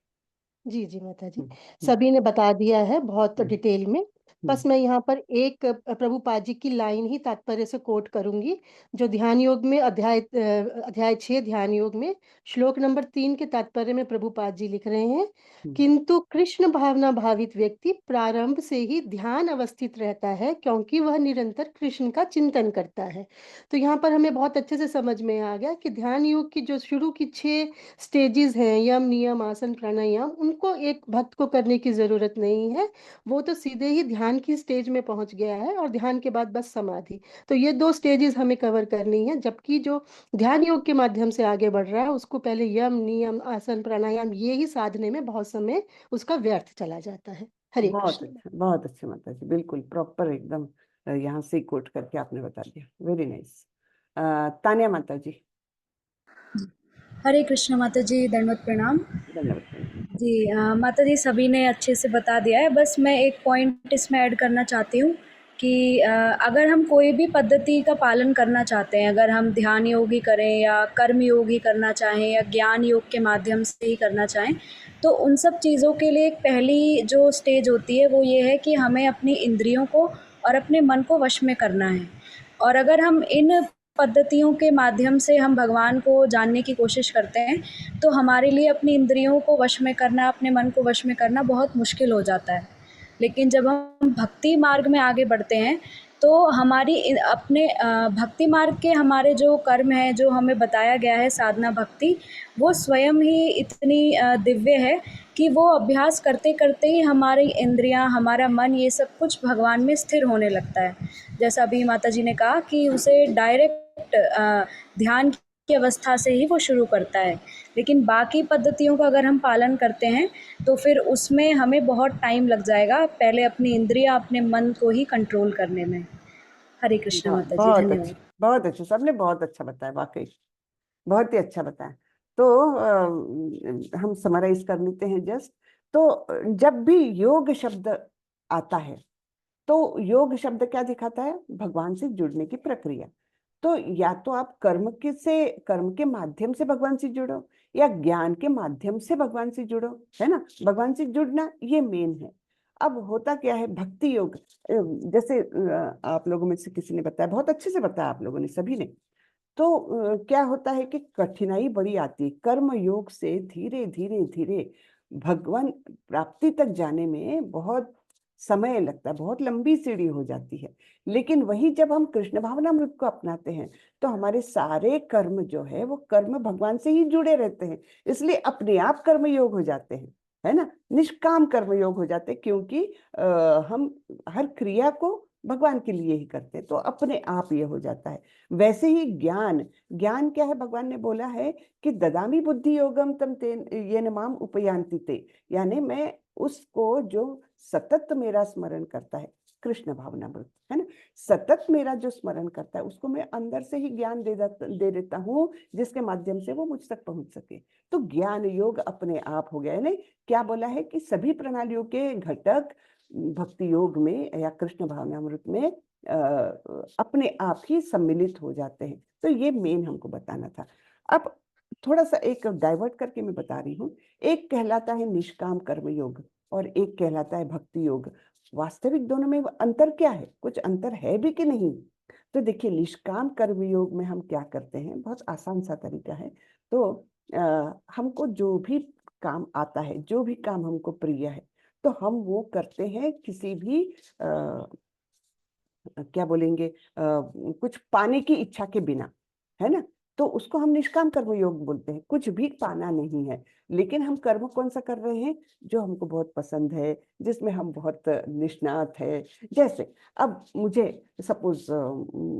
जी जी माता जी, हम्म, सभी ने बता दिया है बहुत हम्म, डिटेल में। बस हम्म, मैं यहाँ पर एक प्रभुपाद जी की लाइन ही तात्पर्य से कोट करूंगी, जो ध्यान योग में अध्याय 6 ध्यान योग में श्लोक नंबर 3 के तात्पर्य में प्रभुपाद जी लिख रहे हैं, किंतु कृष्ण भावना भावित व्यक्ति प्रारंभ से ही ध्यान अवस्थित रहता है क्योंकि वह निरंतर कृष्ण का चिंतन करता है। तो यहाँ पर हमें बहुत अच्छे से समझ में आ गया कि ध्यान योग की जो शुरू की 6 स्टेजेस हैं, यम नियम आसन प्राणायाम, उनको एक भक्त को करने की जरूरत नहीं है। वो तो सीधे ही ध्यान की स्टेज में पहुंच गया है और ध्यान के बाद बस समाधि। तो ये 2 स्टेजेस हमें कवर करनी है, जबकि जो ध्यान योग के माध्यम से आगे बढ़ रहा है उसको पहले यम नियम आसन प्राणायाम ये ही साधने में बहुत समय उसका व्यर्थ चला जाता है। हरे कृष्ण। बहुत अच्छे माता जी, बिल्कुल प्रॉपर एकदम यहाँ से कोट करके आपने बता दिया, वेरी नाइस। तानिया माता जी। हरे कृष्ण माता जी, दंडवत प्रणाम। धन्यवाद। जी माता जी, सभी ने अच्छे से बता दिया है। बस मैं एक पॉइंट इसमें ऐड करना चाहती हूँ कि अगर हम कोई भी पद्धति का पालन करना चाहते हैं, अगर हम ध्यान योग ही करें या कर्म योग ही करना चाहें या ज्ञान योग के माध्यम से ही करना चाहें, तो उन सब चीज़ों के लिए एक पहली जो स्टेज होती है वो ये है कि हमें अपनी इंद्रियों को और अपने मन को वश में करना है। और अगर हम इन पद्धतियों के माध्यम से हम भगवान को जानने की कोशिश करते हैं तो हमारे लिए अपनी इंद्रियों को वश में करना, अपने मन को वश में करना बहुत मुश्किल हो जाता है। लेकिन जब हम भक्ति मार्ग में आगे बढ़ते हैं तो हमारी अपने भक्ति मार्ग के हमारे जो कर्म हैं, जो हमें बताया गया है साधना भक्ति, वो स्वयं ही इतनी दिव्य है कि वो अभ्यास करते करते ही हमारी इंद्रियां, हमारा मन, ये सब कुछ भगवान में स्थिर होने लगता है। जैसा अभी माता जी ने कहा कि उसे डायरेक्ट ध्यान की अवस्था से ही वो शुरू करता है। लेकिन बाकी पद्धतियों का अगर हम पालन करते हैं तो फिर उसमें हमें बहुत टाइम लग जाएगा, पहले अपनी इंद्रियां, अपने मन को ही कंट्रोल करने में। हरे कृष्ण माता जी, धन्यवाद। बहुत अच्छे, सबने बहुत अच्छा बताया, वाकई बहुत ही अच्छा बताया। तो हम समराइज कर लेते हैं जस्ट। तो जब भी योग शब्द आता है तो योग शब्द क्या दिखाता है, भगवान से जुड़ने की प्रक्रिया। तो या तो आप कर्म के माध्यम से भगवान से जुड़ो या ज्ञान के माध्यम से भगवान से जुड़ो, है ना। भगवान से जुड़ना ये मेन है। अब होता क्या है, भक्ति योग, जैसे आप लोगों में से किसी ने बताया, बहुत अच्छे से बताया आप लोगों ने सभी ने। तो क्या होता है कि कठिनाई बड़ी आती है कर्म योग से, धीरे धीरे धीरे भगवान प्राप्ति तक जाने में बहुत समय लगता है, बहुत लंबी सीढ़ी हो जाती है। लेकिन वही जब हम कृष्ण भावनामृत को अपनाते हैं तो हमारे सारे कर्म जो है वो कर्म भगवान से ही जुड़े रहते हैं, इसलिए अपने आप कर्म योग हो जाते हैं, है ना। निष्काम कर्म योग हो जाते हैं, क्योंकि हम हर क्रिया को भगवान के लिए ही करते हैं, तो अपने आप ये हो जाता है। वैसे ही ज्ञान, ज्ञान क्या है? भगवान ने बोला है कि ददामी बुद्धि योगम तम तेन येन माम उपयान्ति ते, यानी मैं उसको जो सतत मेरा स्मरण करता है, कृष्ण भावनामृत है ना, सतत मेरा जो स्मरण करता है उसको मैं अंदर से ही ज्ञान दे देता हूँ, जिसके माध्यम से वो मुझ तक पहुंच सके। तो ज्ञान योग अपने आप हो गया। यानी क्या बोला है कि सभी प्रणालियों के घटक भक्ति योग में या कृष्ण भावनामृत में अपने आप ही सम्मिलित हो जाते हैं। तो ये मेन हमको बताना था। अब थोड़ा सा एक डाइवर्ट करके मैं बता रही हूँ। एक कहलाता है निष्काम कर्म योग और एक कहलाता है भक्ति योग। वास्तविक दोनों में अंतर क्या है? कुछ अंतर है भी कि नहीं? तो देखिए, निष्काम कर्म योग में हम क्या करते हैं, बहुत आसान सा तरीका है। तो हमको जो भी काम आता है, जो भी काम हमको प्रिय है, तो हम वो करते हैं किसी भी क्या बोलेंगे, कुछ पाने की इच्छा के बिना, है ना। तो उसको हम निष्काम कर्म योग बोलते हैं। कुछ भी पाना नहीं है, लेकिन हम कर्म कौन सा कर रहे हैं? जो हमको बहुत पसंद है, जिसमें हम बहुत निष्णात है। जैसे अब मुझे सपोज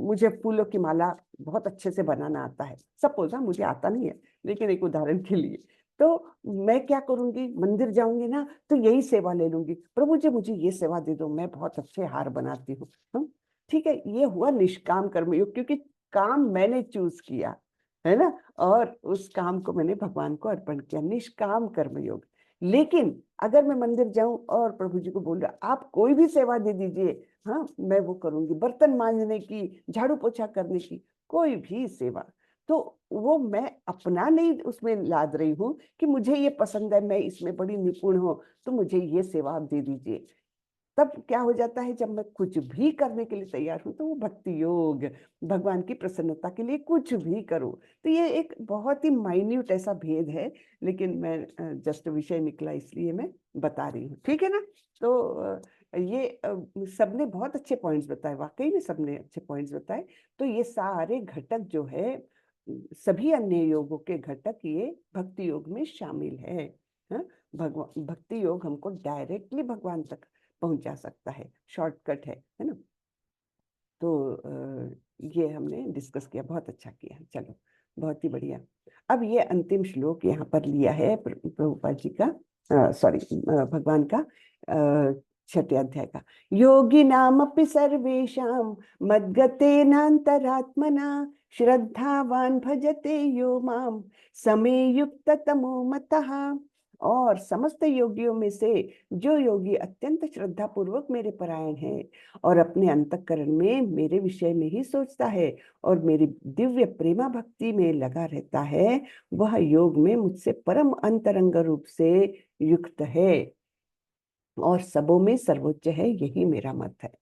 मुझे फूलों की माला बहुत अच्छे से बनाना आता है, सपोज। हाँ, मुझे आता नहीं है, लेकिन एक उदाहरण के लिए। तो मैं क्या करूंगी, मंदिर जाऊंगी ना, तो यही सेवा ले लूंगी, प्रभु जी मुझे ये सेवा दे दो, मैं बहुत अच्छे हार बनाती हूँ। ठीक है, ये हुआ निष्काम कर्मयोग, क्योंकि काम मैंने चूज किया, है ना, और उस काम को मैंने भगवान को अर्पण किया, निष्काम कर्मयोग। लेकिन अगर मैं मंदिर जाऊं और प्रभु जी को बोल रहा आप कोई भी सेवा दे दीजिए, हाँ मैं वो करूंगी, बर्तन मांजने की, झाड़ू पोछा करने की, कोई भी सेवा, तो वो मैं अपना नहीं उसमें लाद रही हूँ कि मुझे ये पसंद है, मैं इसमें बड़ी निपुण हूँ, तो मुझे ये सेवा आप दे दीजिए। तब क्या हो जाता है, जब मैं कुछ भी करने के लिए तैयार हूं, तो वो भक्ति योग, भगवान की प्रसन्नता के लिए कुछ भी करो। तो ये एक बहुत ही माइन्यूट ऐसा भेद है, लेकिन मैं जस्ट विषय निकला इसलिए मैं बता रही हूँ, ठीक है ना। तो ये सबने बहुत अच्छे पॉइंट्स बताए, वाकई में सबने अच्छे पॉइंट्स बताए। तो ये सारे घटक जो है, सभी अन्य योगों के घटक ये भक्ति योग में शामिल है। भगवान, भक्ति योग हमको डायरेक्टली भगवान तक पहुंचा सकता है, शॉर्टकट है ना। तो ये हमने डिस्कस किया, बहुत अच्छा किया, चलो बहुत ही बढ़िया। अब ये अंतिम श्लोक यहाँ पर लिया है प्रभुपाद जी का, सॉरी भगवान का, 6 अध्याय का। योगी नामपि सर्वेषां मद्गतेनान्तरात्मना श्रद्धावान भजते यो माम समे युक्त तमो मतः। और समस्त योगियों में से जो योगी अत्यंत श्रद्धा पूर्वक मेरे परायण है और अपने अंतःकरण में मेरे विषय में ही सोचता है और मेरी दिव्य प्रेमा भक्ति में लगा रहता है, वह योग में मुझसे परम अंतरंग रूप से युक्त है और सबों में सर्वोच्च है, यही मेरा मत है।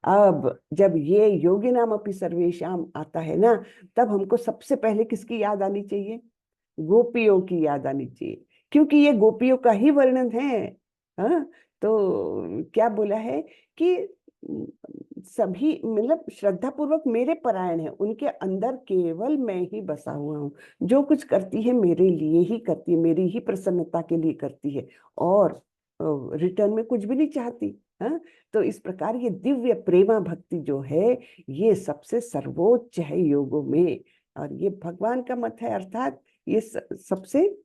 अब जब ये योगी नाम अपि सर्वेशाम आता है ना, तब हमको सबसे पहले किसकी याद आनी चाहिए? गोपियों की याद आनी चाहिए, क्योंकि ये गोपियों का ही वर्णन है। हाँ, तो क्या बोला है कि सभी मतलब श्रद्धा पूर्वक मेरे परायण है, उनके अंदर केवल मैं ही बसा हुआ हूँ, जो कुछ करती है मेरे लिए ही करती है, मेरी ही प्रसन्नता के लिए करती है, और रिटर्न में कुछ भी नहीं चाहती। हाँ, तो इस प्रकार ये दिव्य प्रेमा भक्ति जो है, ये सबसे सर्वोच्च है योगों में, और ये भगवान का मत है, अर्थात ये सबसे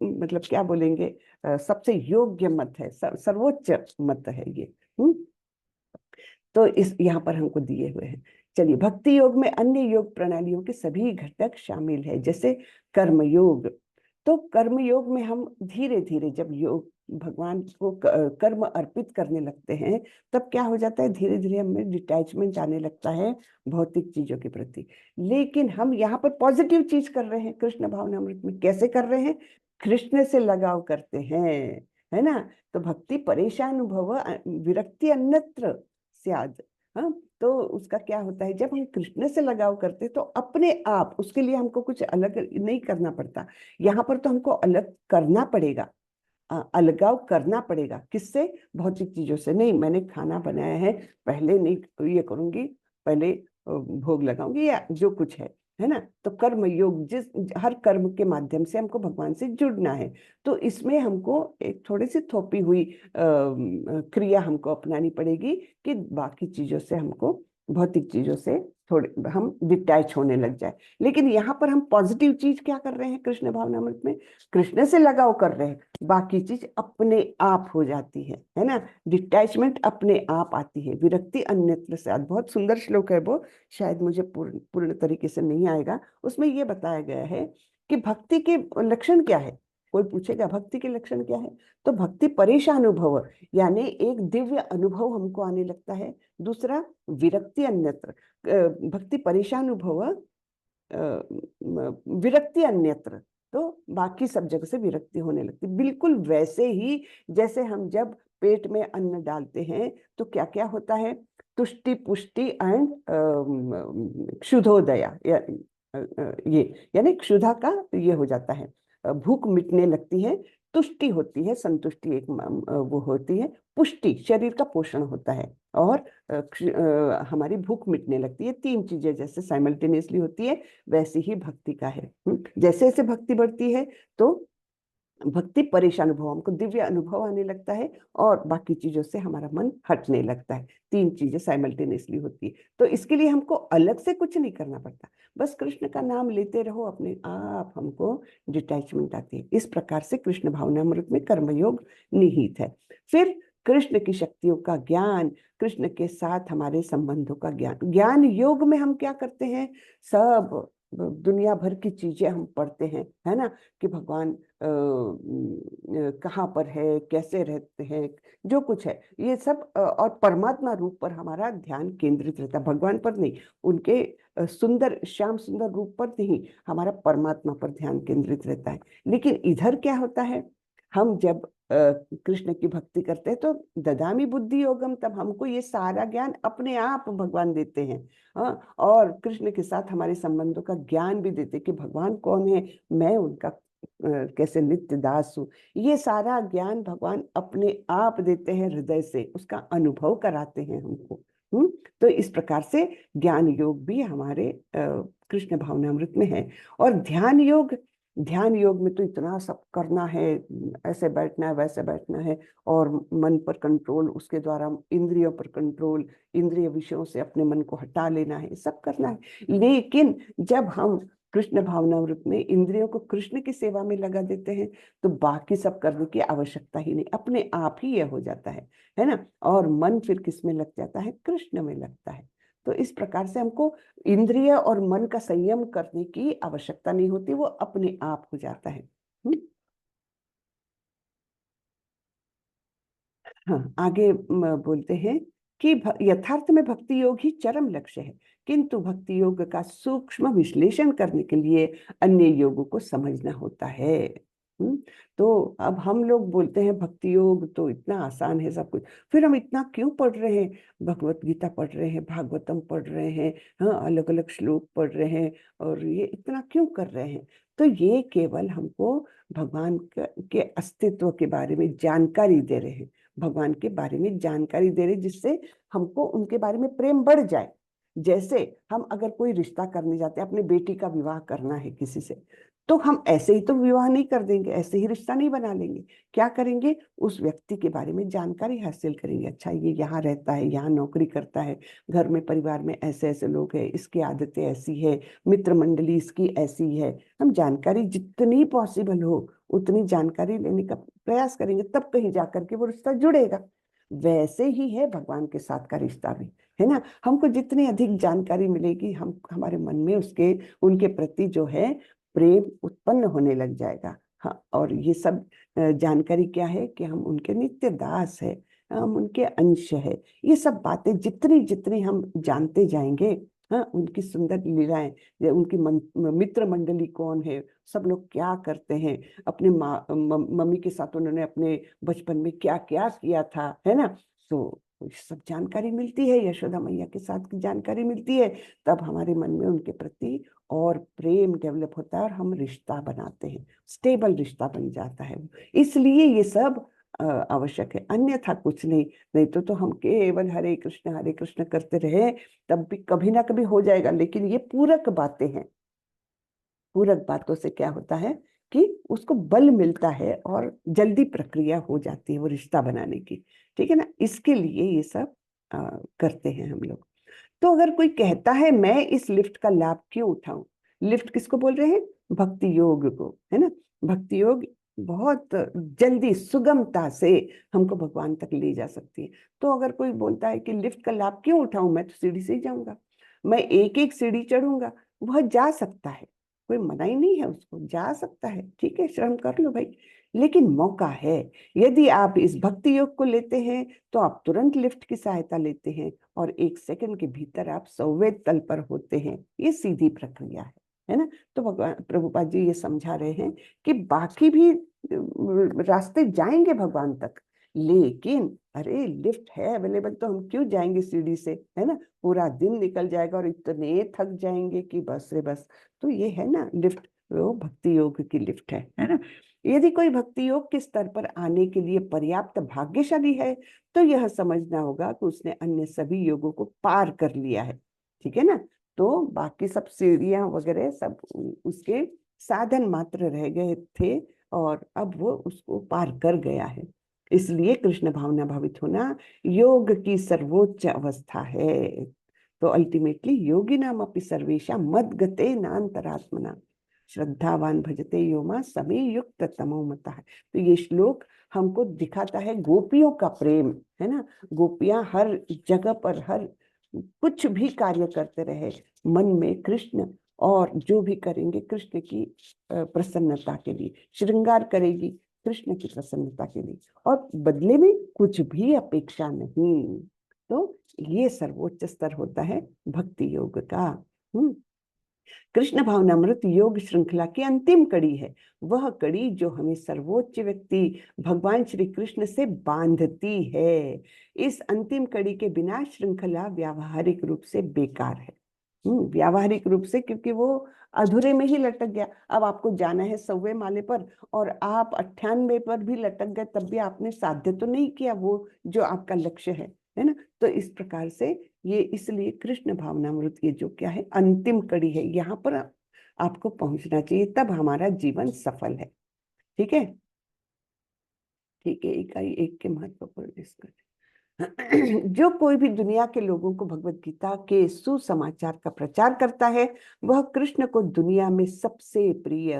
मतलब क्या बोलेंगे, सबसे योग्य मत है, सर्वोच्च मत है ये। तो इस यहाँ पर हमको दिए हुए हैं। चलिए, भक्ति योग में अन्य योग प्रणालियों के सभी घटक शामिल है, जैसे कर्म योग। तो कर्म योग में हम धीरे धीरे जब योग भगवान को कर्म अर्पित करने लगते हैं, तब क्या हो जाता है, धीरे धीरे हमें डिटैचमेंट आने लगता है भौतिक चीजों के प्रति। लेकिन हम यहाँ पर पॉजिटिव चीज कर रहे हैं कृष्ण भावनामृत में। कैसे कर रहे हैं? कृष्ण से लगाव करते हैं, है ना। तो भक्ति परेशानुभव विरक्ति अन्यत्र स्याद। हाँ, तो उसका क्या होता है, जब हम कृष्ण से लगाव करते तो अपने आप, उसके लिए हमको कुछ अलग नहीं करना पड़ता। यहाँ पर तो हमको अलग करना पड़ेगा, अलगाव करना पड़ेगा। किससे? भौतिक चीजों से नहीं। मैंने खाना बनाया है, पहले नहीं ये करूंगी, पहले भोग लगाऊंगी या जो कुछ है है ना। तो कर्म योग, जिस हर कर्म के माध्यम से हमको भगवान से जुड़ना है, तो इसमें हमको एक थोड़ी सी थोपी हुई क्रिया हमको अपनानी पड़ेगी कि बाकी चीजों से हमको, भौतिक चीजों से थोड़े हम डिटैच होने लग जाए। लेकिन यहाँ पर हम पॉजिटिव चीज क्या कर रहे हैं, कृष्ण भावनामृत में कृष्ण से लगाव कर रहे हैं, बाकी चीज अपने आप हो जाती है ना। डिटैचमेंट अपने आप आती है, विरक्ति अन्यत्र से। बहुत सुंदर श्लोक है वो, शायद मुझे पूर्ण तरीके से नहीं आएगा। उसमें ये बताया गया है कि भक्ति के लक्षण क्या है। कोई पूछेगा भक्ति के लक्षण क्या है, तो भक्ति परेशानुभव, यानी एक दिव्य अनुभव हमको आने लगता है। दूसरा विरक्ति अन्यत्र, भक्ति परेशानुभव, विरक्ति अन्यत्र, तो बाकी सब जगह से विरक्ति होने लगती। बिल्कुल वैसे ही जैसे हम जब पेट में अन्न डालते हैं तो क्या क्या होता है, तुष्टि पुष्टि एंड क्षुधोदया, ये यानी क्षुधा का ये हो जाता है, भूख मिटने लगती है। तुष्टि होती है, संतुष्टि एक वो होती है। पुष्टि शरीर का पोषण होता है, और हमारी भूख मिटने लगती है। तीन चीजें जैसे साइमल्टेनियसली होती है, वैसी ही भक्ति का है। जैसे जैसे भक्ति बढ़ती है तो भक्ति परेशान अनुभव, हमको दिव्य अनुभव आने लगता है, और बाकी चीजों से हमारा मन हटने लगता है। तीन चीजें साइमल्टेनियसली होती है। तो इसके लिए हमको अलग से कुछ नहीं करना पड़ता, बस कृष्ण का नाम लेते रहो, अपने आप हमको डिटैचमेंट आती है। इस प्रकार से कृष्ण भावनामृत में कर्मयोग निहित है। फिर कृष्ण की शक्तियों का ज्ञान, कृष्ण के साथ हमारे संबंधों का ज्ञान। ज्ञान योग में हम क्या करते हैं, सब दुनिया भर की चीजें हम पढ़ते हैं, है ना, कि भगवान कहाँ पर है, कैसे रहते हैं, जो कुछ है ये सब, और परमात्मा रूप पर हमारा ध्यान केंद्रित रहता है, भगवान पर नहीं, उनके सुंदर श्याम सुंदर रूप पर नहीं, हमारा परमात्मा पर ध्यान केंद्रित रहता है। लेकिन इधर क्या होता है, हम जब कृष्ण की भक्ति करते हैं तो ददामी बुद्धि योगम, तब हमको ये सारा ज्ञान अपने आप भगवान देते हैं। हाँ, और कृष्ण के साथ हमारे संबंधों का ज्ञान भी देते कि भगवान कौन है, मैं उनका कैसे नित्य दास हूँ। ये सारा ज्ञान भगवान अपने आप देते हैं, हृदय से उसका अनुभव कराते हैं हमको। तो इस प्रकार से ज्ञान योग भी हमारे कृष्ण भावनामृत में है। और ध्यान योग, ध्यान योग में तो इतना सब करना है, ऐसे बैठना है, वैसे बैठना है, और मन पर कंट्रोल, उसके द्वारा इंद्रियों पर कंट्रोल, इंद्रिय विषयों से अपने मन को हटा लेना है, सब करना है। लेकिन जब हम कृष्ण भावनामृत में इंद्रियों को कृष्ण की सेवा में लगा देते हैं तो बाकी सब करने की आवश्यकता ही नहीं, अपने आप ही यह हो जाता है ना। और मन फिर किस में लग जाता है, कृष्ण में लगता है। तो इस प्रकार से हमको इंद्रिय और मन का संयम करने की आवश्यकता नहीं होती, वो अपने आप हो जाता है। हाँ, आगे बोलते हैं कि यथार्थ में भक्ति योग ही चरम लक्ष्य है, किंतु भक्ति योग का सूक्ष्म विश्लेषण करने के लिए अन्य योगों को समझना होता है। तो अब हम लोग बोलते हैं भक्ति योग तो इतना आसान है सब कुछ, फिर हम इतना क्यों पढ़ रहे हैं, भगवत गीता पढ़ रहे हैं, भागवतम पढ़ रहे हैं, हाँ, अलग अलग श्लोक पढ़ रहे हैं, और ये इतना क्यों कर रहे हैं। तो ये केवल हमको भगवान के अस्तित्व के बारे में जानकारी दे रहे हैं, भगवान के बारे में जानकारी दे रहे, जिससे हमको उनके बारे में प्रेम बढ़ जाए। जैसे हम अगर कोई रिश्ता करने जाते हैं, अपने बेटी का विवाह करना है किसी से, तो हम ऐसे ही तो विवाह नहीं कर देंगे, ऐसे ही रिश्ता नहीं बना लेंगे। क्या करेंगे, उस व्यक्ति के बारे में जानकारी हासिल करेंगे। अच्छा, ये यहाँ रहता है, यहाँ नौकरी करता है, घर में परिवार में ऐसे ऐसे लोग हैं, इसकी आदतें ऐसी है, मित्र मंडली इसकी ऐसी है। हम जानकारी जितनी पॉसिबल हो उतनी जानकारी लेने का प्रयास करेंगे, तब कहीं जाकर के वो रिश्ता जुड़ेगा। वैसे ही है भगवान के साथ का रिश्ता भी, है ना। हमको जितनी अधिक जानकारी मिलेगी, हम हमारे मन में उसके उनके प्रति जो है प्रेम उत्पन्न होने लग जाएगा। हाँ, और ये सब जानकारी क्या है कि हम उनके नित्य दास है, हम उनके अंश है। ये सब बातें जितनी जितनी हम जानते जाएंगे, हाँ, उनकी सुंदर लीलाएं, उनकी मित्र मंडली कौन है, सब लोग क्या करते हैं, अपने मम्मी के साथ उन्होंने अपने बचपन में क्या क्या किया था, है ना। तो सब जानकारी मिलती है, यशोदा मैया के साथ की जानकारी मिलती है, तब हमारे मन में उनके प्रति और प्रेम डेवलप होता है, और हम रिश्ता बनाते हैं, स्टेबल रिश्ता बन जाता है। इसलिए ये सब आवश्यक है, अन्यथा कुछ नहीं। नहीं तो हम केवल हरे कृष्ण करते रहे, तब भी कभी ना कभी हो जाएगा। लेकिन ये पूरक बातें हैं, पूरक बातों से क्या होता है कि उसको बल मिलता है और जल्दी प्रक्रिया हो जाती है वो रिश्ता बनाने की, ठीक है ना। इसके लिए ये सब करते हैं हम लोग। तो अगर कोई कहता है मैं इस लिफ्ट का लाभ क्यों उठाऊं, लिफ्ट किसको बोल रहे हैं, भक्ति योग को, है ना। भक्ति योग बहुत जल्दी सुगमता से हमको भगवान तक ले जा सकती है। तो अगर कोई बोलता है कि लिफ्ट का लाभ क्यों उठाऊं, मैं तो सीढ़ी से ही जाऊंगा, मैं एक एक सीढ़ी चढ़ूंगा, वह जा सकता है, कोई मना ही नहीं है, उसको जा सकता है, ठीक है, श्रम कर लो भाई। लेकिन मौका है, यदि आप इस भक्ति योग को लेते हैं तो आप तुरंत लिफ्ट की सहायता लेते हैं और 1 सेकंड के भीतर आप 100वें तल पर होते हैं। ये सीधी प्रक्रिया है ना। तो भगवान प्रभुपाद जी ये समझा रहे हैं कि बाकी भी रास्ते जाएंगे भगवान तक, लेकिन अरे लिफ्ट है अवेलेबल तो हम क्यों जाएंगे सीढ़ी से, है ना। पूरा दिन निकल जाएगा और इतने थक जाएंगे कि बस रे बस। तो ये है ना लिफ्ट, वो भक्ति योग की लिफ्ट है ना। यदि कोई भक्ति योग के स्तर पर आने के लिए पर्याप्त भाग्यशाली है तो यह समझना होगा कि उसने अन्य सभी योगों को पार कर लिया है, ठीक है ना। तो बाकी सब सीढ़ियां वगैरह सब उसके साधन मात्र रह गए थे और अब वो उसको पार कर गया है। इसलिए कृष्ण भावना भावित होना योग की सर्वोच्च अवस्था है। तो अल्टीमेटली योगी नाम अपि सर्वेशा मद गते नान्तरात्मना श्रद्धावान भजते यो मां समे युक्त तमो मता है। तो ये श्लोक हमको दिखाता है गोपियों का प्रेम, है ना। गोपियां हर जगह पर हर कुछ भी कार्य करते रहे मन में कृष्ण, और जो भी करेंगे कृष्ण की प्रसन्नता के लिए, श्रृंगार करेगी कृष्ण की प्रसन्नता के लिए, और बदले में कुछ भी अपेक्षा नहीं। तो ये सर्वोच्च स्तर होता है भक्ति योग का। कृष्ण भावनामृत योग श्रृंखला की अंतिम कड़ी है, वह कड़ी जो हमें सर्वोच्च व्यक्ति भगवान श्री कृष्ण से बांधती है। इस अंतिम कड़ी के बिना श्रृंखला व्यावहारिक रूप से बेकार है। व्यावहारिक रूप से, क्योंकि वो अधूरे में ही लटक गया। अब आपको जाना है 100वें माले पर और आप 98 पर भी लटक गए, तब भी आपने साध्य तो नहीं किया वो जो आपका लक्ष्य है ना। तो इस प्रकार से ये इसलिए कृष्ण भावनामृत ये जो क्या है अंतिम कड़ी है, यहाँ पर आपको पहुंचना चाहिए, तब हमारा जीवन सफल है। ठीक है, ठीक है, इकाई 1 के महत्व पर डिस्कस। जो कोई भी दुनिया के लोगों को भगवत गीता के सुसमाचार का प्रचार करता है वह कृष्ण को दुनिया में सबसे प्रिय,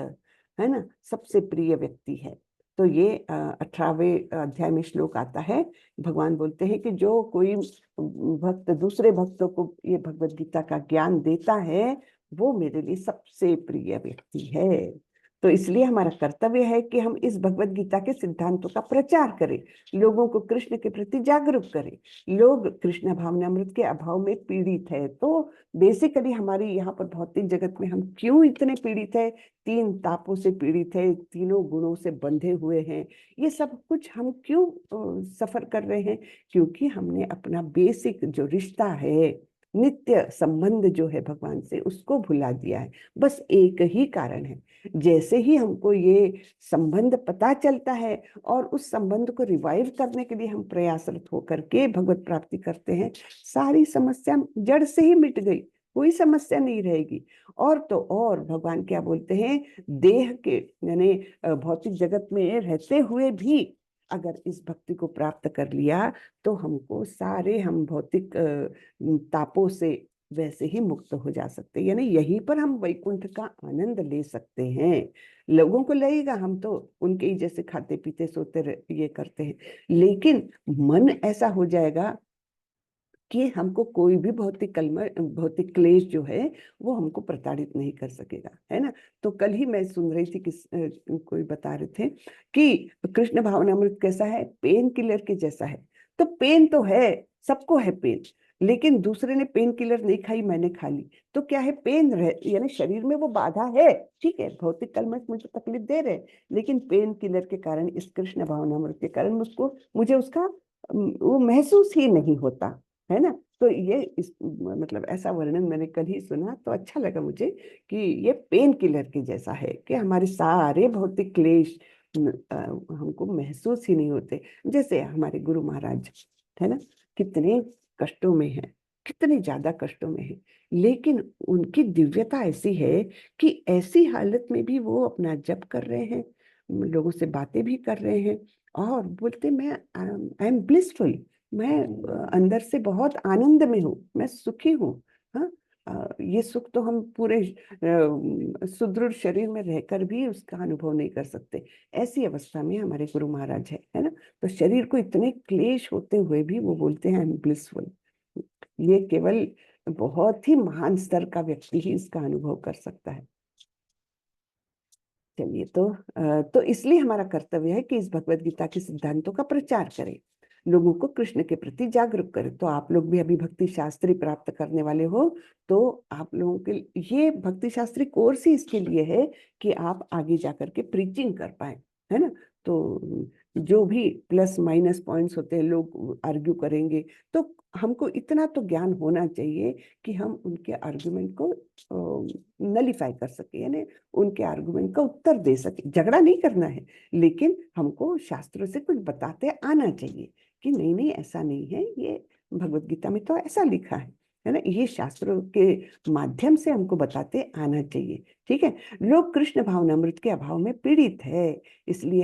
है ना, सबसे प्रिय व्यक्ति है। तो ये 18वें अध्याय में श्लोक आता है, भगवान बोलते हैं कि जो कोई भक्त दूसरे भक्तों को ये भगवत गीता का ज्ञान देता है वो मेरे लिए सबसे प्रिय व्यक्ति है। तो इसलिए हमारा कर्तव्य है कि हम इस भगवत गीता के सिद्धांतों का प्रचार करें, लोगों को कृष्ण के प्रति जागरूक करें। लोग कृष्ण भावनामृत के अभाव में पीड़ित है। तो बेसिकली हमारी यहाँ पर भौतिक जगत में हम क्यों इतने पीड़ित है, 3 तापों से पीड़ित है, तीनों गुणों से बंधे हुए हैं, ये सब कुछ हम क्यों सफर कर रहे हैं, क्योंकि हमने अपना बेसिक जो रिश्ता है, नित्य संबंध जो है भगवान से, उसको भुला दिया है। बस एक ही कारण है, जैसे ही हमको ये संबंध पता चलता है और उस संबंध को रिवाइव करने के लिए हम प्रयासरत होकर के भगवत प्राप्ति करते हैं, सारी समस्या जड़ से ही मिट गई, कोई समस्या नहीं रहेगी। और तो और भगवान क्या बोलते हैं, देह के यानी भौतिक जगत में रहते हुए भी अगर इस भक्ति को प्राप्त कर लिया तो हमको सारे हम भौतिक तापों से वैसे ही मुक्त हो जा सकते हैं, यानी यहीं पर हम वैकुंठ का आनंद ले सकते हैं। लोगों को लगेगा हम तो उनके ही जैसे खाते पीते सोते ये करते हैं, लेकिन मन ऐसा हो जाएगा कि हमको कोई भी भौतिक क्लेश जो है वो हमको प्रताड़ित नहीं कर सकेगा, है ना। तो कल ही मैं सुन रही थी कोई बता रहे थे कि कृष्ण भावनामृत कैसा है, पेन किलर के जैसा है। तो पेन तो है, सबको है पेन, लेकिन दूसरे ने पेन किलर नहीं खाई, मैंने खा ली, तो क्या है, पेन यानी शरीर में वो बाधा है, ठीक है, भौतिक कलमश मुझे तकलीफ दे रहे, लेकिन पेन किलर के कारण, इस कृष्ण भावनामृत के कारण मुझे उसका वो महसूस ही नहीं होता, है ना। तो ये मतलब ऐसा वर्णन मैंने कल ही सुना तो अच्छा लगा मुझे कि ये पेन किलर के जैसा है कि हमारे सारे भौतिक क्लेश हमको महसूस ही नहीं होते। जैसे हमारे गुरु महाराज है ना, कितने कष्टों में है, कितने ज्यादा कष्टों में है, लेकिन उनकी दिव्यता ऐसी है कि ऐसी हालत में भी वो अपना जप कर रहे हैं, लोगों से बातें भी कर रहे हैं और बोलते मैं आई एम ब्लिसफुल, मैं अंदर से बहुत आनंद में हूँ, मैं सुखी हूँ। हाँ, ये सुख तो हम पूरे सुदृढ़ शरीर में रहकर भी उसका अनुभव नहीं कर सकते। ऐसी अवस्था में हमारे गुरु महाराज है ना। तो शरीर को इतने क्लेश होते हुए भी वो बोलते हैं आई एम ब्लिसफुल। ये केवल बहुत ही महान स्तर का व्यक्ति ही इसका अनुभव कर सकता है। चलिए, तो इसलिए हमारा कर्तव्य है कि इस भगवत गीता के सिद्धांतों का प्रचार करें, लोगों को कृष्ण के प्रति जागरूक करें। तो आप लोग भी अभी भक्ति शास्त्री प्राप्त करने वाले हो, तो आप लोगों के ये भक्ति शास्त्री कोर्स ही इसके लिए है कि आप आगे जाकर के प्रीचिंग कर पाए, है ना। तो जो भी प्लस माइनस पॉइंट्स होते हैं लोग आर्ग्यू करेंगे, तो हमको इतना तो ज्ञान होना चाहिए कि हम उनके आर्गुमेंट को नलीफाई कर सके, यानी उनके आर्गुमेंट का उत्तर दे सके। झगड़ा नहीं करना है, लेकिन हमको शास्त्रों से कुछ बताते आना चाहिए कि नहीं नहीं ऐसा नहीं है, ये भगवत गीता में तो ऐसा लिखा है ना। ये शास्त्रों के माध्यम से हमको बताते आना चाहिए। ठीक है, लोग कृष्ण भावनामृत के अभाव में पीड़ित है, इसलिए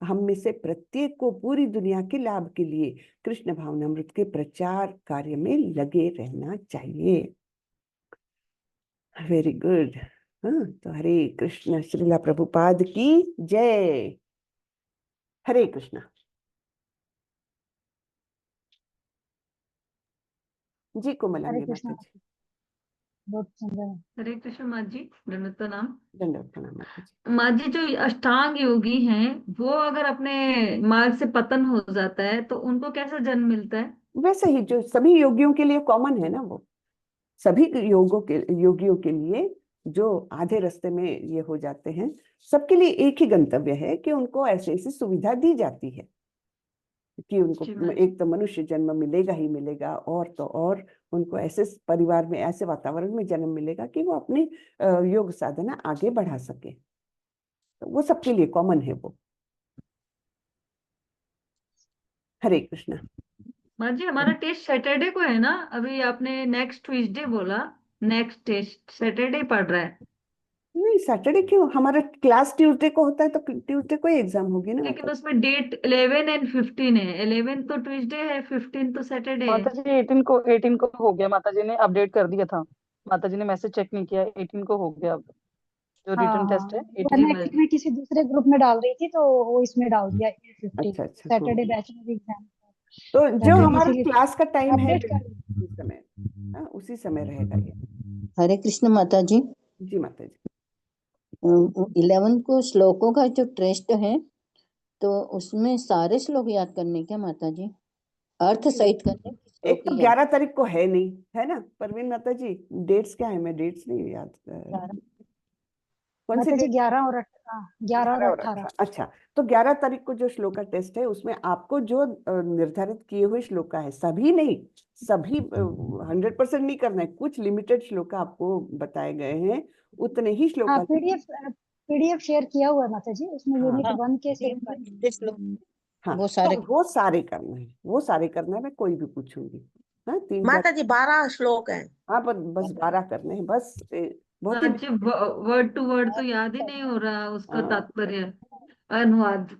हम में से प्रत्येक को पूरी दुनिया के लाभ के लिए कृष्ण भावनामृत के प्रचार कार्य में लगे रहना चाहिए। Very good. हाँ, तो हरे कृष्ण, श्रीला प्रभुपाद की जय। हरे कृष्ण। जी कोमलांगी माता जी। बहुत सुंदर। हरे कृष्ण माँ जी, दंडवत प्रणाम। दंडवत प्रणाम माता जी। माँ जी, जो अष्टांग योगी हैं वो अगर अपने मार्ग से पतन हो जाता है तो उनको कैसा जन्म मिलता है? वैसे ही जो सभी योगियों के लिए कॉमन है ना, वो सभी योगियों के लिए जो आधे रास्ते में ये हो जाते हैं, सबके लिए एक ही गंतव्य है कि उनको ऐसी ऐसी सुविधा दी जाती है कि उनको एक तो मनुष्य जन्म मिलेगा ही मिलेगा, और तो और उनको ऐसे परिवार में, ऐसे वातावरण में जन्म मिलेगा कि वो अपनी योग साधना आगे बढ़ा सके। तो वो सबके लिए कॉमन है वो। हरे कृष्ण। माँ जी, हमारा टेस्ट सैटरडे को है ना? अभी आपने नेक्स्ट ट्यूसडे बोला, नेक्स्ट टेस्ट सैटरडे पड़ रहा है। नहीं, सैटरडे क्यों, हमारा क्लास ट्यूसडे को होता है, तो ट्यूसडे को एग्जाम होगी ना। लेकिन उसमें डेट 11 और 15 है। 11 तो ट्यूसडे है, 15 तो सैटरडे है। माता जी 18 को हो गया, माता जी ने अपडेट कर दिया था, माता जी ने मैसेज चेक नहीं किया, 18 को हो गया अब जो रिटर्न टेस्ट है। मैं किसी दूसरे ग्रुप में डाल रही थी तो वो इसमें डाल दिया 15 अच्छा। सैटरडे बैच में भी एग्जाम। तो जो हमारा इसीलिए क्लास का टाइम है अपडेट कर उसी समय, उसी समय रहेगा ये। हरे कृष्ण माता जी। जी माता जी। 11 को श्लोकों का जो टेस्ट है, तो उसमें सारे श्लोक याद करने क्या माता जी? अर्थ सहित करने? एक तो 11 तारीख को है नहीं, है ना परवीन माता जी? डेट्स क्या है, मैं डेट्स नहीं याद कौन सी माता जी डेट? 11 और 18। अच्छा, तो 11 तारीख को जो श्लोक का टेस्ट है, उसमें आपको जो निर्धारित किए हुए श्लोक है, सभी नहीं, सभी 100% नहीं करना है, कुछ लिमिटेड श्लोक आपको बताए गए हैं, उतने ही श्लोक। हाँ, पीडीएफ शेयर किया हुआ है माता जी, उसमें यूनिट 1 के हाँ, वो सारे वो सारे करना है, वो सारे करना है, मैं कोई भी पूछूंगी। हाँ, 3 माता जी 12 श्लोक है। हाँ, बस 12 करने हैं बस। बहुत ही वर्ड टू वर्ड तो याद ही नहीं हो रहा उसका तात्पर्य, अनुवाद।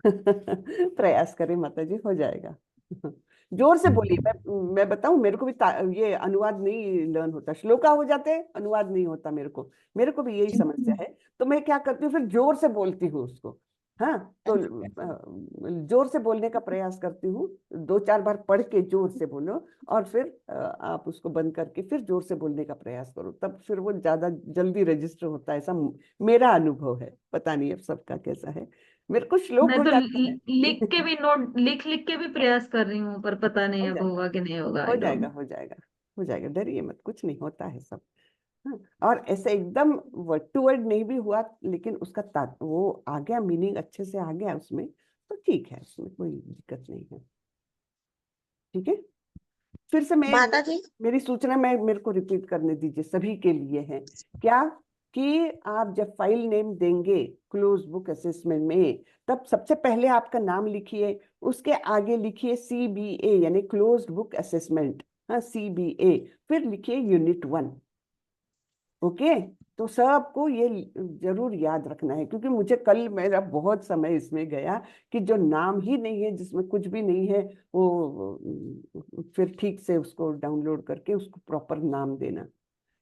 प्रयास करें माता जी, हो जाएगा। जोर से बोलिए, मैं बताऊं, मेरे को भी ये अनुवाद नहीं लर्न होता, श्लोका हो जाते हैं, अनुवाद नहीं होता मेरे को भी यही समस्या है। तो मैं क्या करती हूँ, फिर जोर से बोलती हूँ उसको। हाँ, तो जोर से बोलने का प्रयास करती हूँ, 2-4 बार पढ़ के जोर से बोलो, और फिर आप उसको बंद करके फिर जोर से बोलने का प्रयास करो, तब फिर वो ज्यादा जल्दी रजिस्टर होता है, ऐसा मेरा अनुभव है। पता नहीं अब सबका कैसा है, मेरे को श्लोक मैं हो तो जाते हैं। लिख के भी नोट लिख के भी प्रयास कर रही हूँ, पर पता नहीं अब होगा कि नहीं होगा। हो जाएगा, हो जाएगा, हो जाएगा, डरिए मत, कुछ नहीं होता है सब। हाँ, और ऐसे एकदम वर्ड टू वर्ड नहीं भी हुआ, लेकिन उसका वो आ गया, मीनिंग अच्छे से आ गया उसमें, तो ठीक है, उसमें कोई दिक्कत नहीं है। ठीक है, फिर से माता जी मेरी सूचना मेरे को रिपीट करने दीजिए, सभी के लिए है क्या, कि आप जब फाइल नेम देंगे क्लोज बुक असेसमेंट में, तब सबसे पहले आपका नाम लिखिए, उसके आगे लिखिए CBA यानी क्लोज्ड बुक असेसमेंट। हाँ, CBA, फिर लिखिए यूनिट 1। ओके, तो सबको ये जरूर याद रखना है, क्योंकि मुझे कल मेरा बहुत समय इसमें गया कि जो नाम ही नहीं है, जिसमें कुछ भी नहीं है, वो फिर ठीक से उसको डाउनलोड करके उसको प्रॉपर नाम देना,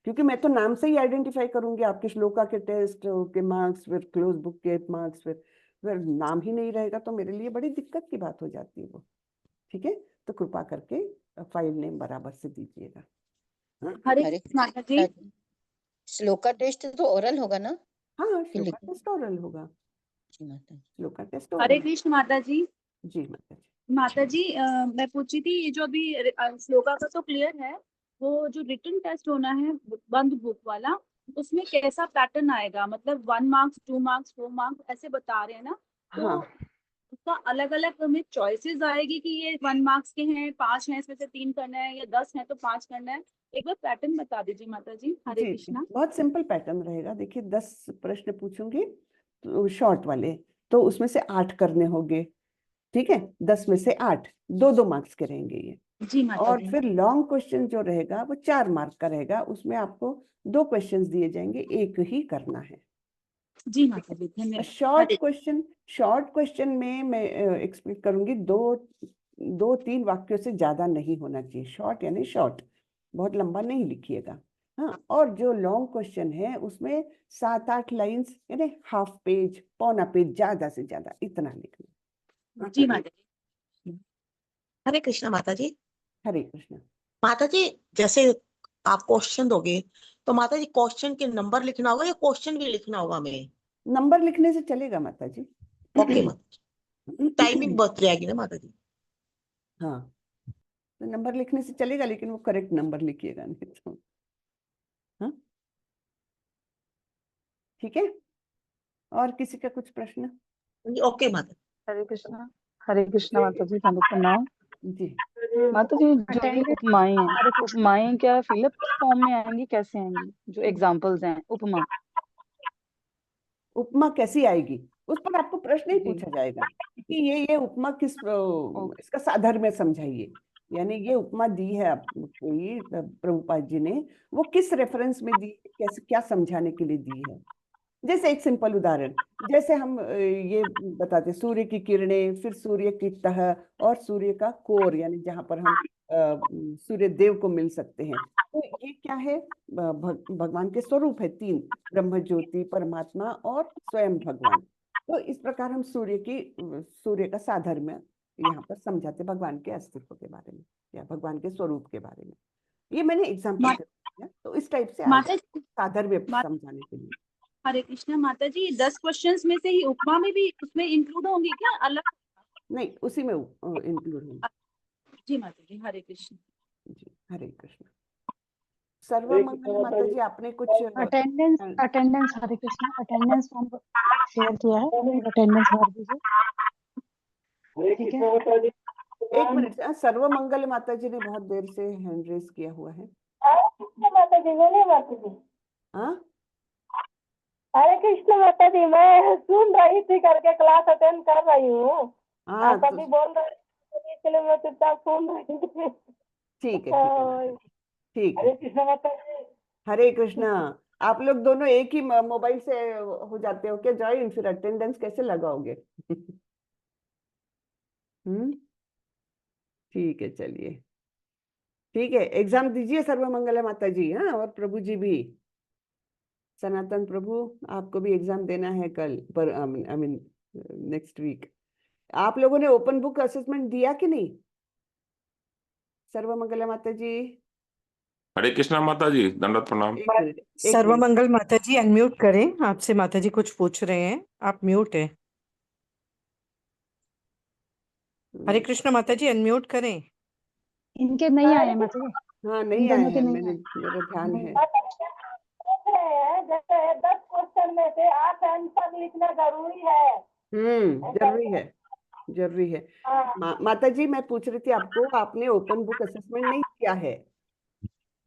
क्योंकि मैं तो नाम से ही आइडेंटिफाई करूंगी आपके श्लोका के टेस्ट के मार्क्स, फिर क्लोज बुक के मार्क्स, फिर नाम ही नहीं रहेगा तो मेरे लिए बड़ी दिक्कत की बात हो जाती है वो। ठीक है, तो कृपा करके फाइल नेम बराबर से दीजिएगा। हरे हरे कृष्ण माता जी। श्लोका टेस्ट तो ओरल होगा ना? हाँ, कि श्लोका लिखना? टेस्ट ओरल होगा। जी माता जी। श्लोका टेस्ट हरे ओरल। कृष्ण माता जी। जी माता जी। माता जी मैं पूछी थी, ये जो अभी श्लोका का तो क्लियर है, वो जो रिटन टेस्ट होना है बंद बुक वाला, उसमें कैसा पैटर्न आएगा? मतलब 1 मार्क्स, 2 मार्क्स, 4 मार्क्स ऐसे बता रहे हैं ना, तो हाँ, उसका अलग अलग हमें चॉइसेस आएगी कि ये 1 मार्क्स के हैं, 5 हैं, इसमें से 3 करना है, या 10 हैं तो 5 करना है? एक बार पैटर्न बता दीजिए माता जी। हरे जी जी, कृष्णा। बहुत सिंपल पैटर्न रहेगा। देखिए, 10 प्रश्न पूछूंगी तो शॉर्ट वाले, तो उसमें से 8 करने होंगे। ठीक है, 10 में से 8, 2-2 मार्क्स के रहेंगे ये। जी माता और जी। फिर लॉन्ग क्वेश्चन जो रहेगा वो 4 मार्क का रहेगा, उसमें आपको 2 क्वेश्चंस दिए जाएंगे, एक ही करना है। जी माता जी, धन्यवाद। शॉर्ट क्वेश्चन में मैं एक्सपेक्ट करूंगी 2-3 वाक्यों से ज्यादा नहीं होना चाहिए। शॉर्ट यानी शॉर्ट, बहुत लंबा नहीं लिखिएगा। हाँ, और जो लॉन्ग क्वेश्चन है उसमें 7-8 लाइंस यानी हाफ पेज, पौना पेज, ज्यादा से ज्यादा इतना लिखना। जी माता जी। हरे कृष्णा माता जी। हरे कृष्ण। माता जी, जैसे आप क्वेश्चन दोगे तो माता जी क्वेश्चन के नंबर लिखना होगा या क्वेश्चन भी लिखना होगा हमें? नंबर लिखने से चलेगा माता जी। ओके माता जी, टाइमिंग बच जाएगी ना माता जी? हाँ, तो नंबर लिखने से चलेगा, लेकिन वो करेक्ट नंबर लिखिएगा, नहीं तो। हाँ, ठीक है। और किसी का कुछ प्रश्न? ओके माता जी। हरे कृष्णा माता जी, थैंक यू प्रणाम। जी, माता जी, जो ये उपमाएं हैं, उपमाएं क्या फिलअप फॉर्म में आएंगी, कैसे आएंगी? जो एग्जांपल्स हैं उपमा। उपमा कैसी आएगी उस पर आपको प्रश्न ही जी। पूछा जाएगा कि ये उपमा किस इसका साधर्म्य समझाइए। यानी ये उपमा दी है आपको, ये प्रभुपाद जी ने, वो किस रेफरेंस में दी, कैसे, क्या समझाने के लिए दी है। जैसे एक सिंपल उदाहरण, जैसे हम ये बताते, सूर्य की किरणें, फिर सूर्य की तह, और सूर्य का कोर, यानी जहां पर हम सूर्य देव को मिल सकते हैं। तो ये क्या है? भगवान के स्वरूप है 3, ब्रह्म ज्योति, परमात्मा और स्वयं भगवान। तो इस प्रकार हम सूर्य का साधर्म्य यहाँ पर समझाते, भगवान के अस्तित्व के बारे में या भगवान के स्वरूप के बारे में। ये मैंने एग्जाम्पल दिया, तो इस टाइप से माता साधर्म्य समझाने के लिए। हरे कृष्णा माता जी, 10 क्वेश्चंस में से ही उपमा में भी उसमें इंक्लूड होंगी क्या अलग? नहीं, उसी में इंक्लूड होंगे। जी माता जी, हरे कृष्ण। जी, हरे कृष्ण। सर्वमंगल माता जी, आपने कुछ अटेंडेंस हरे कृष्णा, अटेंडेंस फॉर्म शेयर किया है, अटेंडेंस भर दीजिए। ठीक है। एक मिनट, सर्वमंगल माता जी ने बहुत देर से हैंड रेस किया हुआ है। माता जी, बोलिए माता जी। हाँ, हरे कृष्ण माता जी, मैं सुन रही थी, करके क्लास अटेंड कर रही हूँ। हाँ, आप अभी बोल रहे थे, इसलिए मैं चुपचाप सुन रही थी। ठीक है, ठीक है, ठीक है। हरे कृष्ण माता जी। हरे कृष्णा। आप लोग दोनों एक ही मोबाइल से हो जाते हो क्या ज्वाइन? फिर अटेंडेंस कैसे लगाओगे? ठीक है, चलिए, ठीक है, एग्जाम दीजिए सर्वमंगल माता जी। हाँ, और प्रभु जी भी, सनातन प्रभु, आपको भी एग्जाम देना है कल, पर आई मीन नेक्स्ट वीक। आप लोगों ने ओपन बुक असेसमेंट दिया कि नहीं? सर्वमंगल माता जी। हरे कृष्णा माता जी, दंडवत प्रणाम। एक मिनट। सर्वमंगल माता जी, अनम्यूट करें। आपसे माता जी कुछ पूछ रहे हैं, आप म्यूट है। हरे कृष्णा माता जी, अनम्यूट करें। इनके नहीं आए हैं माता जी, हाँ, इन नहीं आए दोनों के हैं, नहीं आए। मेरा ध्यान है। जैसे 10 क्वेश्चन में से 8 आंसर लिखना जरूरी है। जरूरी है, जरूरी है। माता जी, मैं पूछ रही थी आपको, आपने ओपन बुक असेसमेंट नहीं किया है?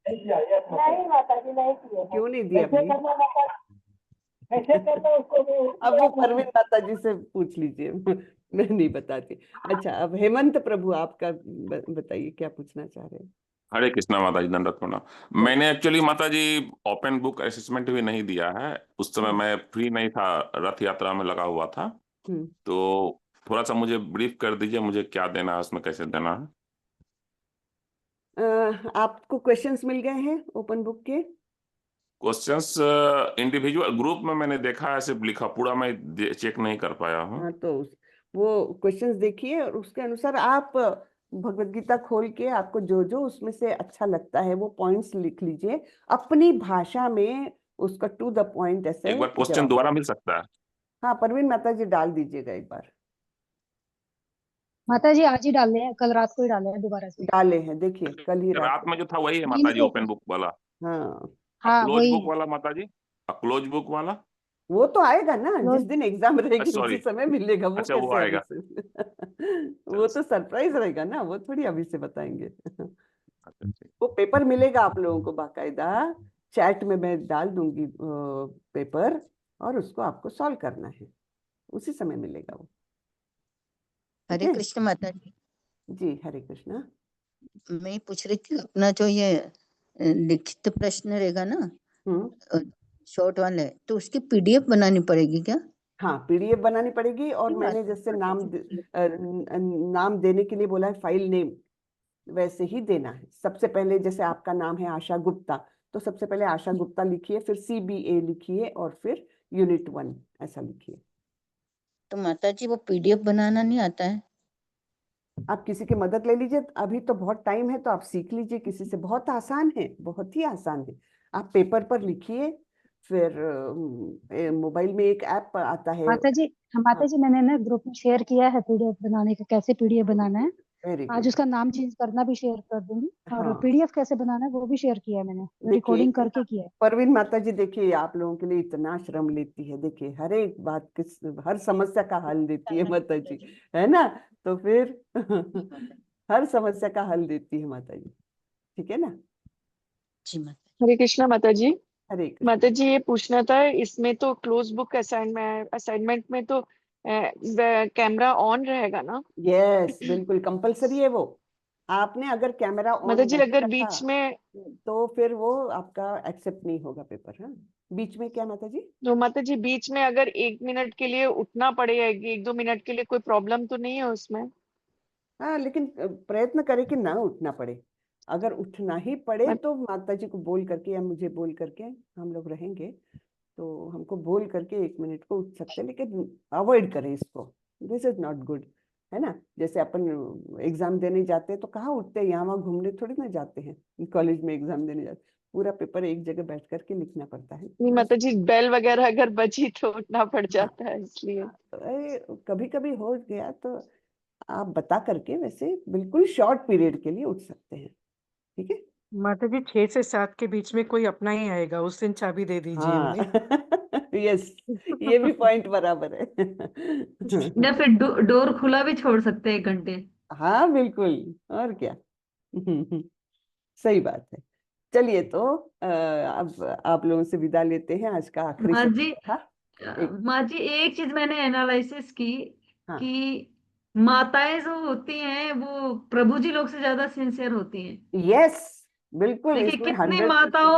नहीं माता जी, नहीं किए। क्यों नहीं दिया भाई? कैसे करना उसको? अब वो परवीन माता जी से पूछ लीजिए, मैं नहीं बताती। अच्छा, अब हेमंत प्रभु, आपका बताइए, क्या पूछना चाह रहे हैं? हरे कृष्णा माता जी, दंडवत प्रणाम। मैंने एक्चुअली माता जी ओपन बुक असेसमेंट भी नहीं दिया है। उस समय मैं फ्री नहीं था, रथ यात्रा में लगा हुआ था। हम्म। तो थोड़ा सा मुझे ब्रीफ कर दीजिए, मुझे क्या देना है उसमें, कैसे देना है। आपको क्वेश्चंस मिल गए हैं ओपन बुक के? क्वेश्चंस इंडिविजुअल ग्रुप में मैंने देखा है, सिर्फ लिखा, पूरा मैं चेक नहीं कर पाया हूँ। हाँ, तो वो क्वेश्चंस देखिए और उसके अनुसार आप भगवत गीता खोल के आपको जो जो उसमें से अच्छा लगता है वो पॉइंट्स लिख लीजिए अपनी भाषा में, उसका टू द पॉइंट ऐसे एक बार क्वेश्चन जवाब। दोबारा मिल सकता है? हाँ, परवीन माता जी डाल दीजिएगा एक बार। माता जी आज ही डाले हैं, कल रात को ही डाले हैं दोबारा से। डाले हैं, देखिए कल ही रात रात को। में जो था वही है माता तीन जी, को ओपन बुक वाला, हाँ, हाँ क्लोज वही बुक वाला माता जी, क्लोज बुक वाला। वो तो आएगा ना, जिस क्लोज। दिन एग्जाम रहेगी सॉरी, उसी समय मिलेगा। वो अच्छा वो कैसे अभी आएगा। से वो तो सरप्राइज रहेगा ना, वो थोड़ी अभी से बताएंगे। वो पेपर मिलेगा आप लोगों को बाकायदा, चैट में मैं डाल दूंगी पेपर, और उसको आपको सॉल्व करना है, उसी समय मिलेगा वो। ठीक हरे है कृष्ण माता जी। जी, हरे कृष्णा। मैं पूछ रही थी, अपना जो ये लिखित प्रश्न रहेगा ना, शॉर्ट वाले, तो उसकी पीडीएफ बनानी पड़ेगी क्या? हाँ, पीडीएफ बनानी पड़ेगी, और मैंने जैसे नाम देने के लिए बोला है फाइल नेम, वैसे ही देना है। सबसे पहले जैसे आपका नाम है आशा गुप्ता, तो सबसे पहले आशा गुप्ता लिखिए, फिर CBA लिखिए, और फिर यूनिट 1 ऐसा लिखिए। तो माता जी वो पीडीएफ बनाना नहीं आता है? आप किसी की मदद ले लीजिए, अभी तो बहुत टाइम है, तो आप सीख लीजिए किसी से, बहुत आसान है, बहुत ही आसान है। आप पेपर पर लिखिए, फिर मोबाइल में एक ऐप आता है। माता जी, हाँ माता जी, मैंने ना ग्रुप में शेयर किया है पीडीएफ बनाने का, कैसे पीडीएफ बनाना है। वेरी आज गुड। उसका नाम चेंज करना भी शेयर कर दूंगी, और हाँ, पीडीएफ कैसे बनाना है वो भी शेयर किया है मैंने, देखिए रिकॉर्डिंग करके किया है। परवीन माता जी, देखिए आप लोगों के लिए इतना श्रम लेती है, देखिए हर एक बात किस, हर समस्या का हल देती है माता जी, है ना? तो फिर हर समस्या का हल देती है माता जी, ठीक है ना? जी माता। हरे कृष्णा माता जी। हरे कृष्ण। माता जी ये पूछना था, इसमें तो क्लोज बुक असाइनमेंट में तो कैमरा ऑन रहेगा ना? यस, बिल्कुल कंपलसरी है वो। आपने अगर कैमरा ऑन माता जी नहीं अगर रखा बीच में, तो फिर वो आपका एक्सेप्ट नहीं होगा पेपर। हाँ, बीच में क्या माता जी? तो माता जी बीच में अगर 1 मिनट के लिए उठना पड़े या 1-2 मिनट के लिए, कोई प्रॉब्लम तो नहीं है उसमें? हाँ, लेकिन प्रयत्न करें कि ना उठना पड़े। अगर उठना ही पड़े मत- तो माता जी को बोल करके या मुझे बोल करके, हम लोग रहेंगे तो हमको बोल करके 1 मिनट को उठ सकते हैं, लेकिन अवॉइड करें इसको। दिस इज नॉट गुड, है ना? जैसे अपन एग्जाम देने जाते हैं तो कहाँ उठते हैं, यहाँ वहाँ घूमने थोड़ी ना जाते हैं। कॉलेज में एग्जाम देने जाते, पूरा पेपर एक जगह बैठ करके लिखना पड़ता है। नहीं माता जी, बेल वगैरह अगर बजी तो उठना पड़ हाँ, जाता है, इसलिए। कभी कभी हो गया तो आप बता करके, वैसे बिल्कुल शॉर्ट पीरियड के लिए उठ सकते हैं, ठीक है? माता जी 6 से 7 के बीच में कोई अपना ही आएगा, उस दिन चाबी दे दीजिए हाँ उन्हें। यस, ये भी पॉइंट बराबर है। या फिर डोर खुला भी छोड़ सकते हैं 1 घंटे। हाँ बिल्कुल, और क्या। सही बात है। चलिए तो अब आप लोगों से विदा लेते हैं, आज का आखिरी माँ जी, सत्र था। माँ जी एक चीज मैंने एनालिसिस की हाँ, कि माताएं जो होती हैं वो प्रभु जी लोग से ज्यादा सिंसियर होती हैं। यस, बिल्कुल, देखिए इसमें कितनी 100% माताओं